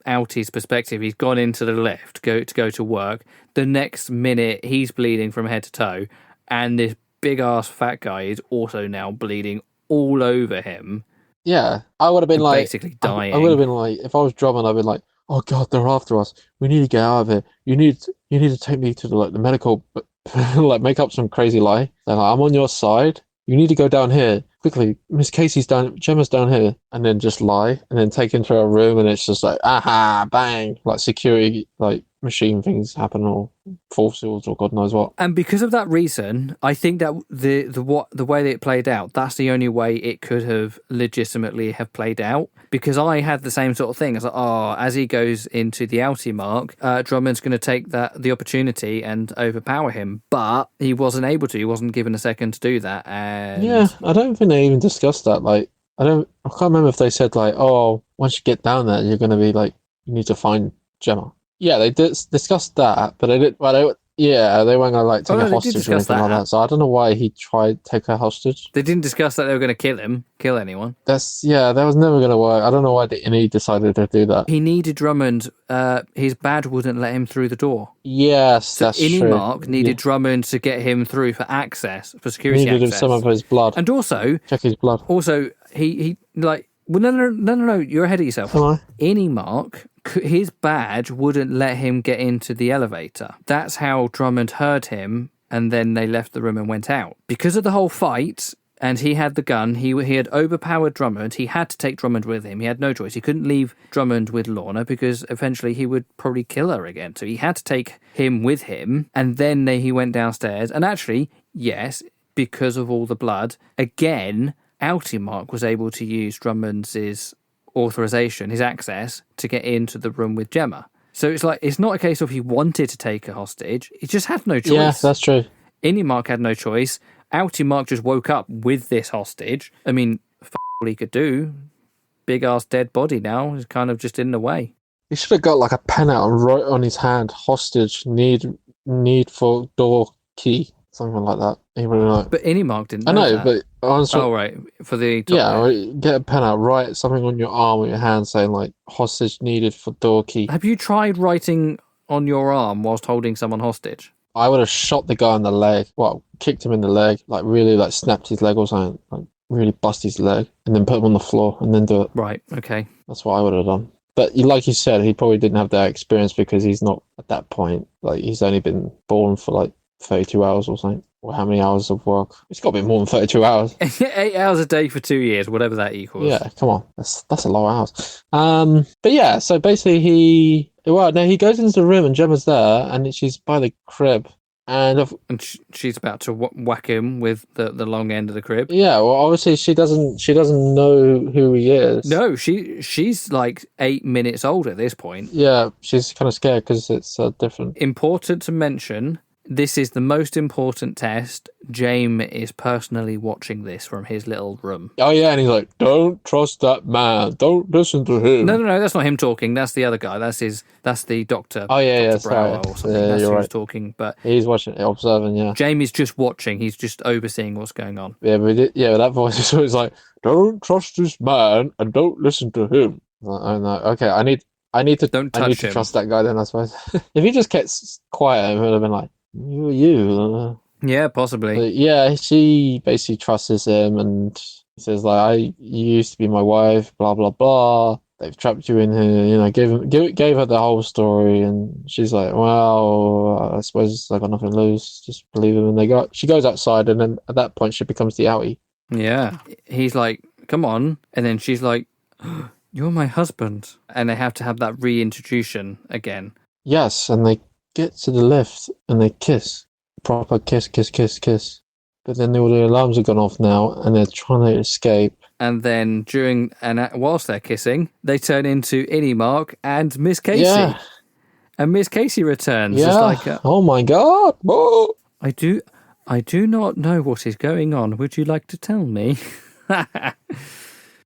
S2: outie's perspective, he's gone into the lift to go to work. The next minute, he's bleeding from head to toe, and this big ass fat guy is also now bleeding all over him.
S1: Yeah, I would have been like
S2: basically dying.
S1: I would have been like, if I was Drummond, I'd been like, oh god, they're after us. We need to get out of here. You need to take me to the medical, like make up some crazy lie. They're like, I'm on your side. You need to go down here quickly. Miss Casey's down, Gemma's down here, and then just lie, and then take him to her room, and it's just like, aha, bang, like security, like machine things happen, or forces, or God knows what.
S2: And because of that reason, I think that the way that it played out, that's the only way it could have legitimately have played out. Because I had the same sort of thing. I was like, as he goes into the outie mark, Drummond's going to take the opportunity and overpower him, but he wasn't able to. He wasn't given a second to do that. And
S1: yeah, I don't think they even discussed that. Like, I can't remember if they said like, oh, once you get down there, you're going to be like, you need to find Gemma. Yeah, they discussed that, but they didn't. Well, they weren't gonna like take a hostage or anything like that. So I don't know why he tried to take her hostage.
S2: They didn't discuss that they were going to kill anyone.
S1: That was never gonna work. I don't know why he decided to do that.
S2: He needed Drummond. His badge wouldn't let him through the door.
S1: Yes,
S2: so
S1: that's true.
S2: Mark needed Drummond to get him through for access, for security access.
S1: Needed some of his blood,
S2: and also
S1: check his blood.
S2: Also, he like. Well, no, you're ahead of yourself.
S1: Am I?
S2: Any Mark, his badge wouldn't let him get into the elevator. That's how Drummond heard him, and then they left the room and went out. Because of the whole fight, and he had the gun, he had overpowered Drummond. He had to take Drummond with him. He had no choice. He couldn't leave Drummond with Lorna because eventually he would probably kill her again. So he had to take him with him, and then he went downstairs. And actually, yes, because of all the blood, again... Outie Mark was able to use Drummond's authorization, his access, to get into the room with Gemma. So it's like, it's not a case of he wanted to take a hostage. He just had no choice.
S1: Yeah, that's true.
S2: Innie Mark had no choice. Outie Mark just woke up with this hostage. I mean, all he could do. Big ass dead body now is kind of just in the way.
S1: He should have got like a pen out and wrote on his hand, hostage, need for door key, something like that. He would have
S2: But Innie Mark didn't know
S1: I know,
S2: that.
S1: but honestly,
S2: Oh, right. For the top
S1: yeah,
S2: right.
S1: get a pen out, write something on your arm with your hand saying like hostage needed for door key.
S2: Have you tried writing on your arm whilst holding someone hostage?
S1: I would have shot the guy in the leg. Well, kicked him in the leg, like really like snapped his leg or something, like really bust his leg, and then put him on the floor and then do it.
S2: Right, okay.
S1: That's what I would have done. But like you said, he probably didn't have that experience because he's not at that point. Like he's only been born for like 32 hours or something. Or how many hours of work? It's got to be more than 32 hours.
S2: 8 hours a day for 2 years, whatever that equals.
S1: Yeah, come on. That's a lot of hours. But yeah, so basically he goes into the room and Gemma's there and she's by the crib. And
S2: she's about to whack him with the long end of the crib.
S1: Yeah, well, obviously she doesn't know who he is.
S2: No, she's like 8 minutes old at this point.
S1: Yeah, she's kind of scared because it's different.
S2: Important to mention, this is the most important test. James is personally watching this from his little room.
S1: Oh yeah, and he's like, "Don't trust that man. Don't listen to him."
S2: No, that's not him talking. That's the other guy. That's the doctor.
S1: Oh yeah,
S2: Dr. Brower or something.
S1: Yeah,
S2: that's
S1: you're
S2: who's
S1: right.
S2: talking. But
S1: he's watching, observing. Yeah,
S2: James is just watching. He's just overseeing what's going on.
S1: Yeah, but that voice is always like, "Don't trust this man and don't listen to him." I know. Okay, I need to trust that guy then. I suppose if he just kept quiet, it would have been like, "Who are you?"
S2: Yeah, possibly.
S1: But yeah, she basically trusts him and he says like, you used to be my wife, blah blah blah. They've trapped you in here, gave her the whole story, and she's like, well, I suppose I got nothing to lose. Just believe him. And she goes outside, and then at that point she becomes the outie.
S2: Yeah, he's like, come on, and then she's like, you're my husband, and they have to have that reintroduction again.
S1: Yes, and they get to the lift and they kiss. Proper kiss. But then all the alarms have gone off now and they're trying to escape.
S2: And then whilst they're kissing, they turn into Innie Mark and Miss Casey.
S1: Yeah.
S2: And Miss Casey returns.
S1: Yeah.
S2: It's like,
S1: oh my God. Whoa.
S2: I do not know what is going on. Would you like to tell me?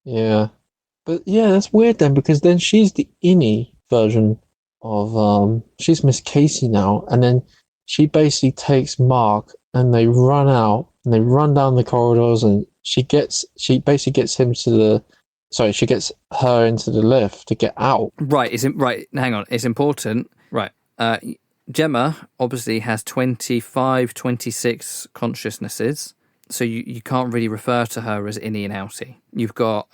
S1: Yeah. But yeah, that's weird then because then she's the Innie version of she's Miss Casey now, and then she basically takes Mark and they run out and they run down the corridors and she basically gets she gets her into the lift to get out.
S2: Right, hang on, it's important. Right. Gemma obviously has 25, 26 consciousnesses. So you can't really refer to her as Innie and Outie. You've got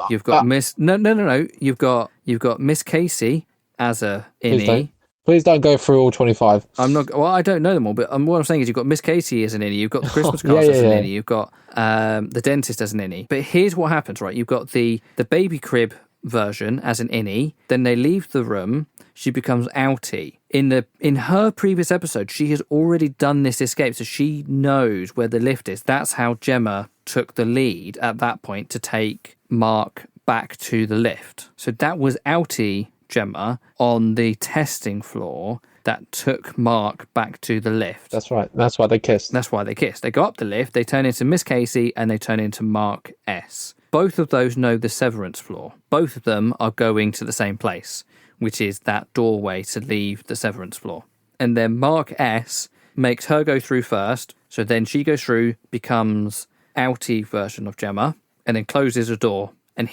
S2: you've got Miss no. You've got Miss Casey as a Innie.
S1: Please don't go through all 25.
S2: I'm not. Well, I don't know them all, but what I'm saying is you've got Miss Casey as an Innie. You've got the Christmas cast as an Innie. You've got the dentist as an Innie. But here's what happens, right? You've got the baby crib version as an Innie. Then they leave the room. She becomes Outie. In her previous episode, she has already done this escape, so she knows where the lift is. That's how Gemma took the lead at that point to take Mark back to the lift. So that was Outie Gemma on the testing floor that took Mark back to the lift.
S1: That's right. That's why they kissed.
S2: They go up the lift, they turn into Miss Casey, and they turn into Mark S. Both of those know the Severance floor. Both of them are going to the same place, which is that doorway to leave the Severance floor. And then Mark S makes her go through first, so then she goes through, becomes Outie version of Gemma, and then closes a door. And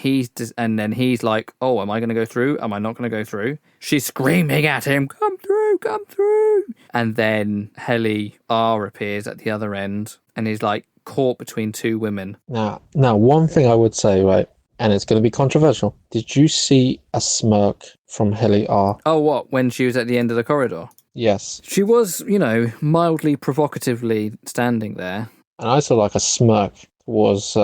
S2: then he's like, oh, am I going to go through? Am I not going to go through? She's screaming at him, come through, come through. And then Helly R appears at the other end and he's like caught between two women.
S1: Now, one thing I would say, right, and it's going to be controversial. Did you see a smirk from Helly R?
S2: Oh, what? When she was at the end of the corridor?
S1: Yes.
S2: She was, mildly provocatively standing there.
S1: And I saw like a smirk was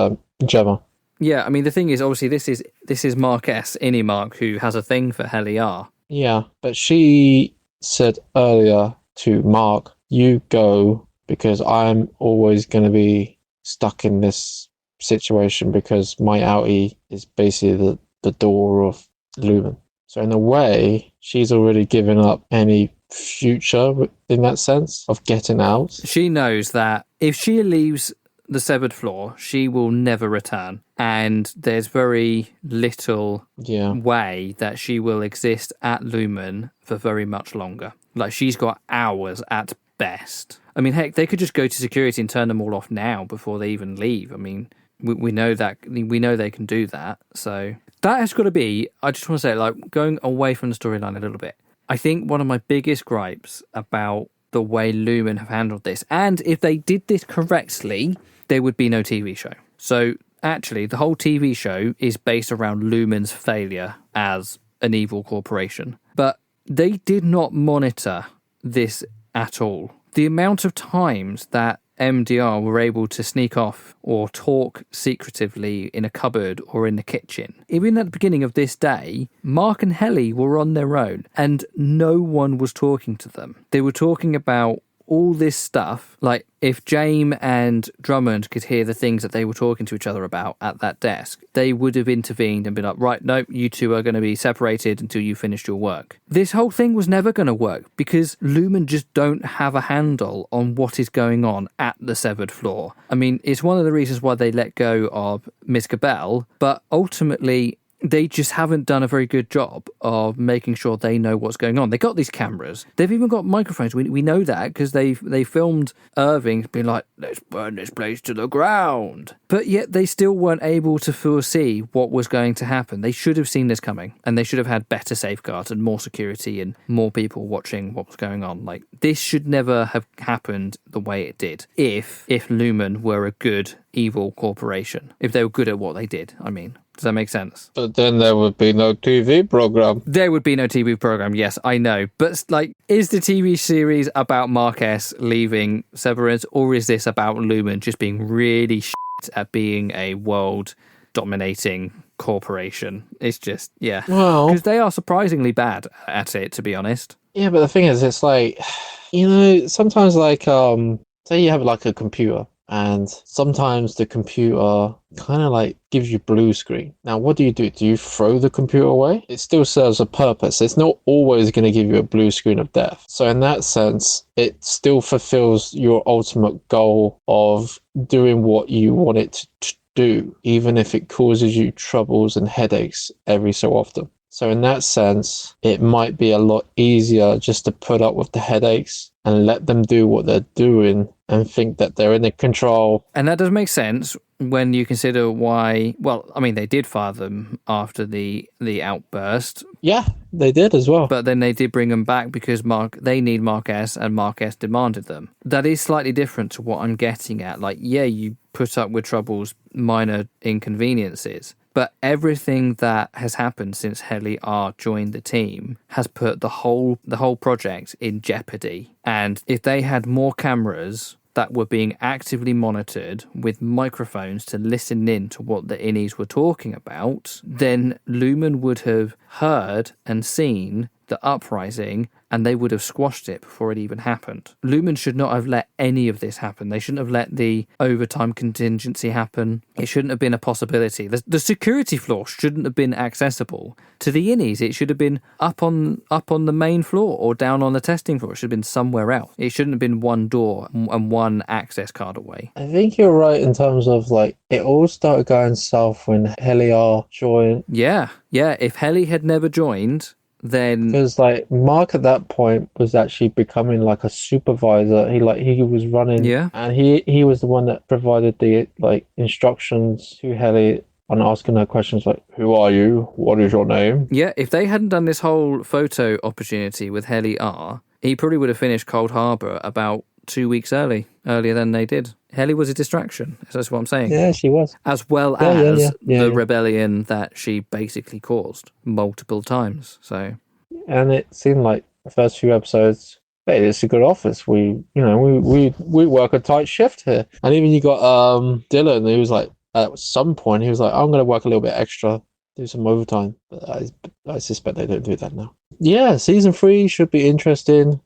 S1: Gemma.
S2: Yeah, I mean, the thing is, obviously, this is Mark S, Innie Mark, who has a thing for Helly R.
S1: Yeah, but she said earlier to Mark, you go, because I'm always going to be stuck in this situation because my outie is basically the door of Lumen. So in a way, she's already given up any future in that sense of getting out.
S2: She knows that if she leaves the severed floor, she will never return. And there's very little way that she will exist at Lumen for very much longer. Like, she's got hours at best. I mean, heck, they could just go to security and turn them all off now before they even leave. I mean, we know that. We know they can do that. So that has got to be, I just want to say, like, going away from the storyline a little bit, I think one of my biggest gripes about the way Lumen have handled this, and if they did this correctly, there would be no TV show. So actually, the whole TV show is based around Lumen's failure as an evil corporation. But they did not monitor this at all. The amount of times that MDR were able to sneak off or talk secretively in a cupboard or in the kitchen. Even at the beginning of this day, Mark and Helly were on their own and no one was talking to them. They were talking about all this stuff, like if James and Drummond could hear the things that they were talking to each other about at that desk, they would have intervened and been like, right, no, you two are going to be separated until you finished your work. This whole thing was never going to work because Lumen just don't have a handle on what is going on at the severed floor. I mean, it's one of the reasons why they let go of Miss Cabell, but ultimately they just haven't done a very good job of making sure they know what's going on. They got these cameras. They've even got microphones. We know that because they filmed Irving being like, let's burn this place to the ground. But yet they still weren't able to foresee what was going to happen. They should have seen this coming and they should have had better safeguards and more security and more people watching what was going on. Like, this should never have happened the way it did if Lumen were a good evil corporation. If they were good at what they did, I mean. Does that make sense?
S1: But then there would be no TV program.
S2: There would be no TV program, yes, I know. But, like, is the TV series about Mark S. leaving Severance, or is this about Lumen just being really shit at being a world-dominating corporation? It's just, yeah.
S1: Well,
S2: because they are surprisingly bad at it, to be honest.
S1: Yeah, but the thing is, it's like, sometimes, like, say you have, like, a computer. And sometimes the computer kind of like gives you blue screen. Now, what do? Do you throw the computer away? It still serves a purpose. It's not always going to give you a blue screen of death. So in that sense, it still fulfills your ultimate goal of doing what you want it to do, even if it causes you troubles and headaches every so often. So in that sense, it might be a lot easier just to put up with the headaches and let them do what they're doing and think that they're in the control.
S2: And that does make sense when you consider why, well, I mean, they did fire them after the outburst.
S1: Yeah, they did as well.
S2: But then they did bring them back because they need Mark S. and Mark S. demanded them. That is slightly different to what I'm getting at. Like, yeah, you put up with troubles, minor inconveniences. But everything that has happened since Helly R joined the team has put the whole project in jeopardy. And if they had more cameras that were being actively monitored with microphones to listen in to what the innies were talking about, then Lumen would have heard and seen the uprising and they would have squashed it before it even happened. Lumen should not have let any of this happen. They shouldn't have let the overtime contingency happen. It shouldn't have been a possibility. The security floor shouldn't have been accessible. To the innies, it should have been up on the main floor or down on the testing floor. It should have been somewhere else. It shouldn't have been one door and one access card away.
S1: I think you're right in terms of, like, it all started going south when Helly R joined.
S2: Yeah. If Helly had never joined, then
S1: because like Mark at that point was actually becoming like a supervisor. He was running, and he was the one that provided the like instructions to Helly and asking her questions like, "Who are you? What is your name?"
S2: Yeah, if they hadn't done this whole photo opportunity with Helly R, he probably would have finished Cold Harbor about 2 weeks earlier than they did. Helly was a distraction. That's what I'm saying.
S1: Yeah, she was.
S2: As well as the rebellion that she basically caused multiple times. So,
S1: and it seemed like the first few episodes, hey, it's a good office. We work a tight shift here. And even you got Dylan, who was like, at some point, he was like, I'm going to work a little bit extra, do some overtime. But I suspect they don't do that now. Yeah, season 3 should be interesting.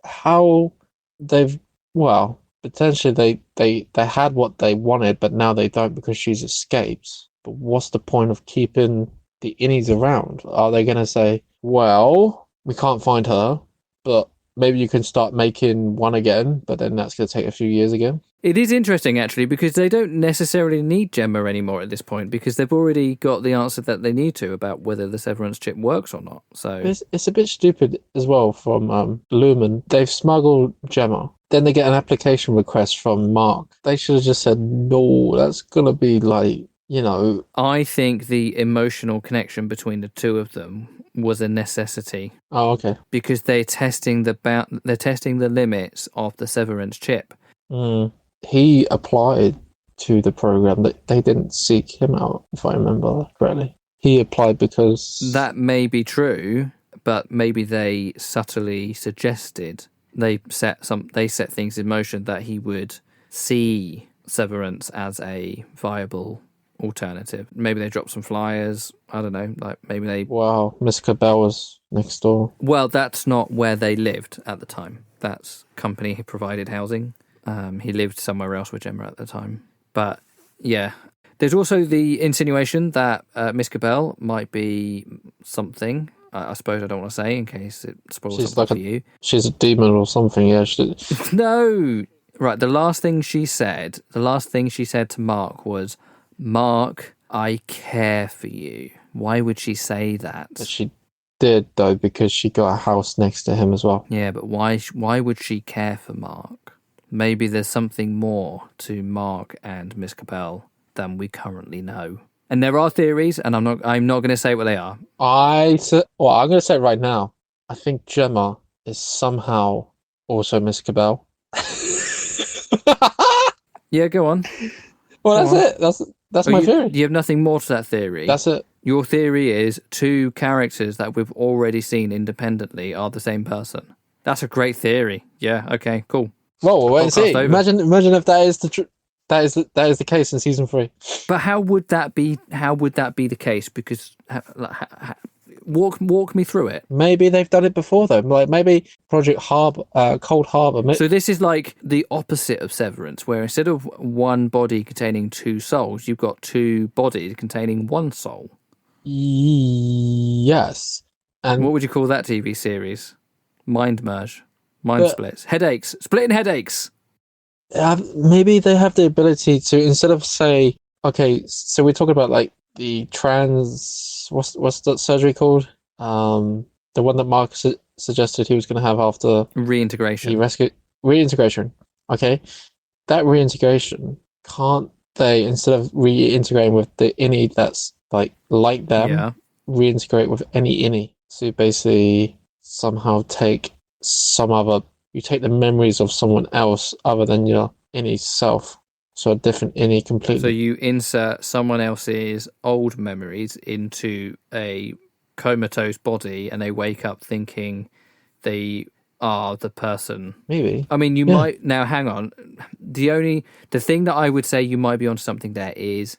S1: How they've, well, potentially they had what they wanted, but now they don't because she's escaped. But what's the point of keeping the Innie's around? Are they going to say, well, we can't find her, but maybe you can start making one again, but then that's going to take a few years again?
S2: It is interesting, actually, because they don't necessarily need Gemma anymore at this point, because they've already got the answer that they need to about whether the Severance chip works or not. So
S1: it's a bit stupid as well from Lumen. They've smuggled Gemma. Then they get an application request from Mark. They should have just said, no, that's going to be like,
S2: I think the emotional connection between the two of them was a necessity.
S1: Oh, okay.
S2: Because they're testing the limits of the Severance chip.
S1: He applied to the program. They didn't seek him out, if I remember correctly. He applied because...
S2: That may be true, but maybe they subtly suggested, they set things in motion that he would see Severance as a viable alternative. Maybe they dropped some flyers. I don't know. Like maybe they...
S1: Wow, Miss Cabell was next door.
S2: Well, that's not where they lived at the time. That's company provided housing. He lived somewhere else with Gemma at the time. But yeah, there's also the insinuation that Miss Cabell might be something. I suppose I don't want to say in case it spoils something for you.
S1: She's a demon or something. Yeah.
S2: No. Right. The last thing she said to Mark was, "Mark, I care for you." Why would she say that?
S1: But she did though, because she got a house next to him as well.
S2: Yeah, but why would she care for Mark? Maybe there's something more to Mark and Miss Cabell than we currently know. And there are theories, and I'm not going to say what they are.
S1: I'm going to say it right now. I think Gemma is somehow also Miss Cabell.
S2: Yeah, go on.
S1: Well, that's it. That's my theory.
S2: You have nothing more to that theory.
S1: That's it.
S2: Your theory is two characters that we've already seen independently are the same person. That's a great theory. Yeah. Okay. Cool.
S1: Well, we'll wait and see. Imagine if that is the case in season 3.
S2: But how would that be? How would that be the case? Because walk me through it.
S1: Maybe they've done it before though. Like maybe Project Cold Harbor.
S2: So this is like the opposite of Severance, where instead of one body containing two souls, you've got two bodies containing one soul.
S1: Yes. And
S2: what would you call that TV series? Mind merge. Mind splits. Headaches. Splitting headaches.
S1: Maybe they have the ability to, instead of say, okay, so we're talking about like the what's that surgery called? The one that Mark suggested he was going to have after
S2: reintegration.
S1: Reintegration. Okay. That reintegration, can't they, instead of reintegrating with the innie that's like them, reintegrate with any innie? So you basically somehow take you take the memories of someone else other than your innie self. So a different innie completely.
S2: So you insert someone else's old memories into a comatose body and they wake up thinking they are the person.
S1: Maybe.
S2: I mean, you might... Now, hang on. The thing that I would say you might be onto something there is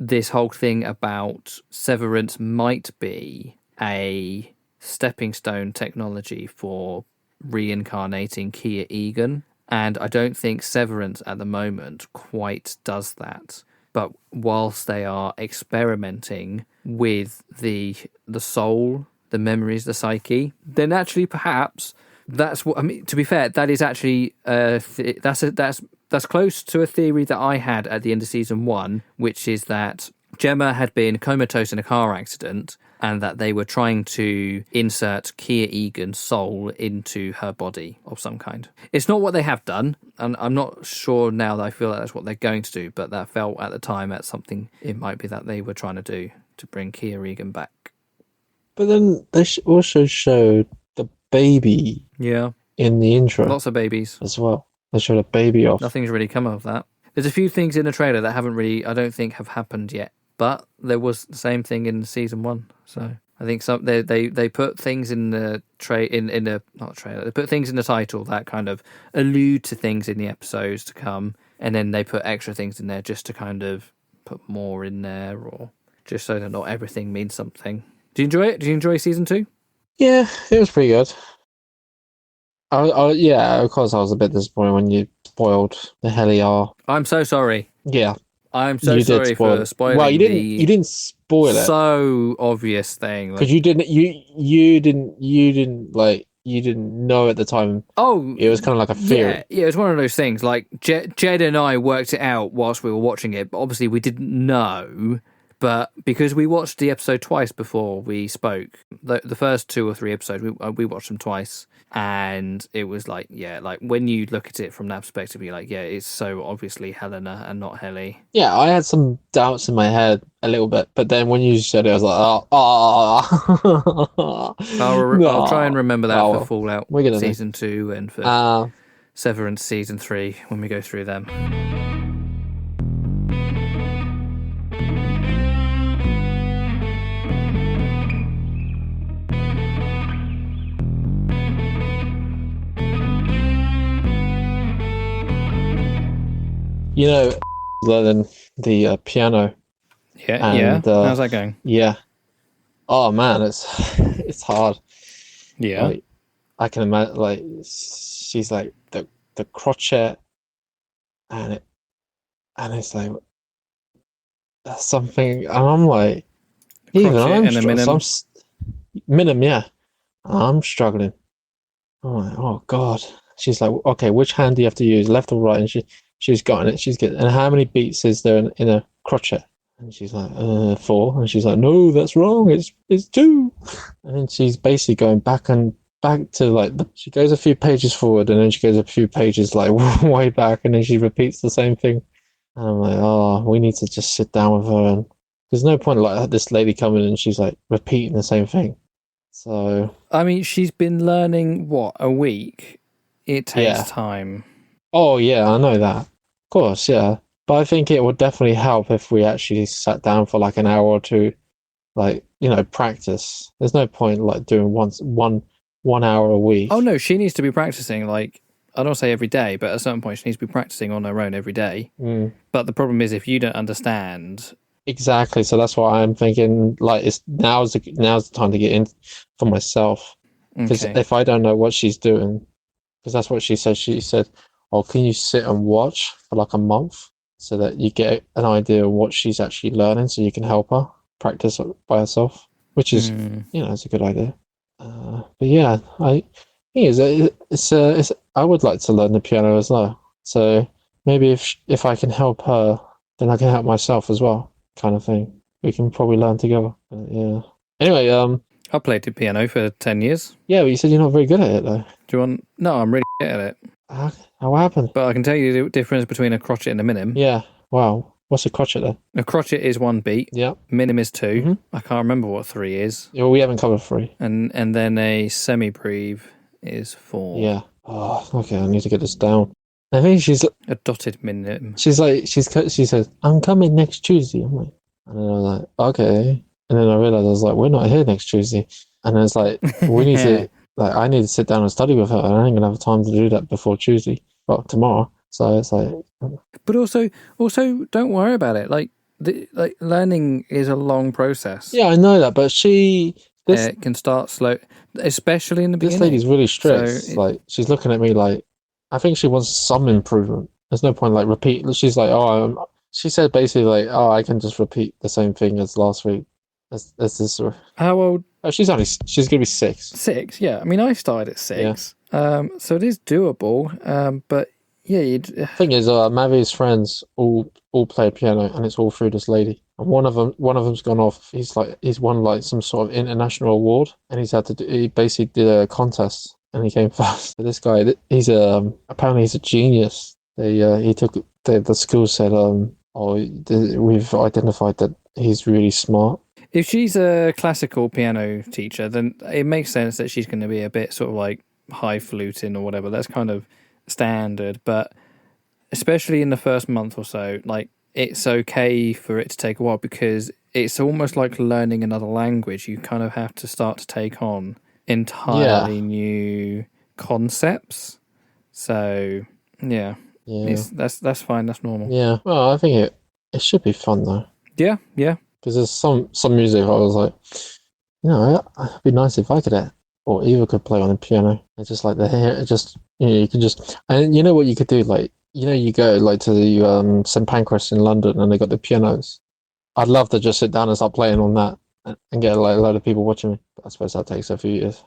S2: this whole thing about Severance might be a stepping stone technology for reincarnating Kia Egan, and I don't think Severance at the moment quite does that. But whilst they are experimenting with the soul, the memories, the psyche, then actually perhaps that's what I mean. To be fair, that is actually that's close to a theory that I had at the end of season 1, which is that Gemma had been comatose in a car accident and that they were trying to insert Kia Egan's soul into her body of some kind. It's not what they have done, and I'm not sure now that I feel like that's what they're going to do, but that felt at the time that's something it might be that they were trying to do to bring Kia Egan back.
S1: But then they also showed the baby in the intro.
S2: Lots of babies.
S1: As well. They showed a baby off.
S2: Nothing's really come of that. There's a few things in the trailer that haven't really, I don't think, have happened yet. But there was the same thing in season 1, so I think they put things in the not trailer. They put things in the title that kind of allude to things in the episodes to come, and then they put extra things in there just to kind of put more in there, or just so that not everything means something. Do you enjoy it? Do you enjoy season 2?
S1: Yeah, it was pretty good. Yeah, of course I was a bit disappointed when you spoiled the Heliar.
S2: I'm so sorry.
S1: Yeah.
S2: I'm so
S1: You did
S2: sorry
S1: spoil
S2: for
S1: it. Well,
S2: spoiling
S1: you
S2: the
S1: didn't spoil it
S2: so obvious thing.
S1: because
S2: Like,
S1: you didn't know at the time.
S2: oh,
S1: It was kind of like a
S2: yeah,
S1: theory.
S2: yeah, it's one of those things. Like, Jed and I worked it out whilst we were watching it, but obviously we didn't know. But because we watched the episode twice before we spoke, the first 2 or 3 episodes, we watched them twice. And it was like, yeah, like when you look at it from that perspective, you're like, yeah, it's so obviously Helena and not Helly.
S1: Yeah, I had some doubts in my head a little bit, but then when you said it, I was like, oh,
S2: I'll try and
S1: no.
S2: remember that
S1: Oh
S2: for
S1: well,
S2: Fallout
S1: we're gonna know.
S2: Season 2 and for
S1: Uh,
S2: Severance Season 3 when we go through them.
S1: you know, learning the piano,
S2: Yeah, yeah.
S1: and
S2: How's that going?
S1: yeah. Oh man, it's hard.
S2: Yeah.
S1: Like I can imagine, like she's like the crochet, and it's like something, and I'm like, even
S2: Crotchet
S1: I'm
S2: and a minim.
S1: minim, yeah. I'm struggling. I'm like, oh god. She's like, okay, which hand do you have to use, left or right? And she's gotten it. She's getting. And how many beats is there in a crochet? And she's like, 4. And she's like, no, that's wrong. It's 2. And then she's basically going back to like she goes a few pages forward, and then she goes a few pages like way back, and then she repeats the same thing. And I'm like, oh, we need to just sit down with her, and there's no point like this lady coming and she's like repeating the same thing. So
S2: I mean, she's been learning, what, a week? It takes
S1: yeah.
S2: time.
S1: Oh yeah, I know that. Of course, yeah. But I think it would definitely help if we actually sat down for like an hour or two, like, practice. There's no point like doing one hour a week.
S2: Oh, no, she needs to be practicing, like, I don't say every day, but at a certain point she needs to be practicing on her own every day.
S1: Mm.
S2: But the problem is if you don't understand...
S1: Exactly. So that's why I'm thinking like now's the time to get in for myself. Because if I don't know what she's doing, because that's what she said. She said, "Oh, can you sit and watch for like a month so that you get an idea of what she's actually learning, so you can help her practice by herself?" Which is, it's a good idea. But yeah, I think it's I would like to learn the piano as well. So maybe if I can help her, then I can help myself as well, kind of thing. We can probably learn together. Yeah. Anyway,
S2: I played the piano for 10 years.
S1: Yeah, but you said you're not very good at it, though.
S2: Do you want... No, I'm really good at it.
S1: What happened?
S2: But I can tell you the difference between a crotchet and a minim.
S1: Yeah, wow. What's a crotchet, then?
S2: A crotchet is 1 beat.
S1: Yeah.
S2: Minim is 2.
S1: Mm-hmm.
S2: I can't remember what 3 is.
S1: Yeah, well, we haven't covered 3.
S2: And then a semi-breve is 4.
S1: Yeah. Oh, okay, I need to get this down. I think she's...
S2: A dotted minim.
S1: She says, I'm coming next Tuesday. I'm like... And then I was like, okay. And then I realised, I was like, we're not here next Tuesday. And then it's like, we need to... Like, I need to sit down and study with her, and I ain't gonna have time to do that before Tuesday. Well, tomorrow. So it's like...
S2: But also, don't worry about it. Like learning is a long process.
S1: Yeah, I know that, but
S2: it can start slow, especially in the beginning.
S1: This lady's really strict.
S2: So
S1: like, she's looking at me like, I think she wants some improvement. There's no point like repeat. She's like, she said basically like, I can just repeat the same thing as last week. As this.
S2: How old?
S1: Oh, she's gonna be 6.
S2: 6, yeah. I mean, I started at 6. Yeah. So it is doable. But yeah,
S1: thing is, Mavi's friends all play piano, and it's all through this lady. And one of them's gone off. He's won like some sort of international award, and he basically did a contest, and he came first. But this guy, he's apparently he's a genius. He took the school said, we've identified that he's really smart.
S2: If she's a classical piano teacher, then it makes sense that she's going to be a bit sort of like high fluting or whatever. That's kind of standard. But especially in the first month or so, like, it's okay for it to take a while, because it's almost like learning another language. You kind of have to start to take on entirely new concepts. So yeah. That's fine. That's normal.
S1: Yeah. Well, I think it should be fun though.
S2: Yeah.
S1: Because there's some music I was like, it'd be nice if I could, or Eva could play on the piano. It's just like you can just, and you know what you could do, like you go like to the St Pancras in London, and they got the pianos. I'd love to just sit down and start playing on that and get like a load of people watching me. But I suppose that takes a few years.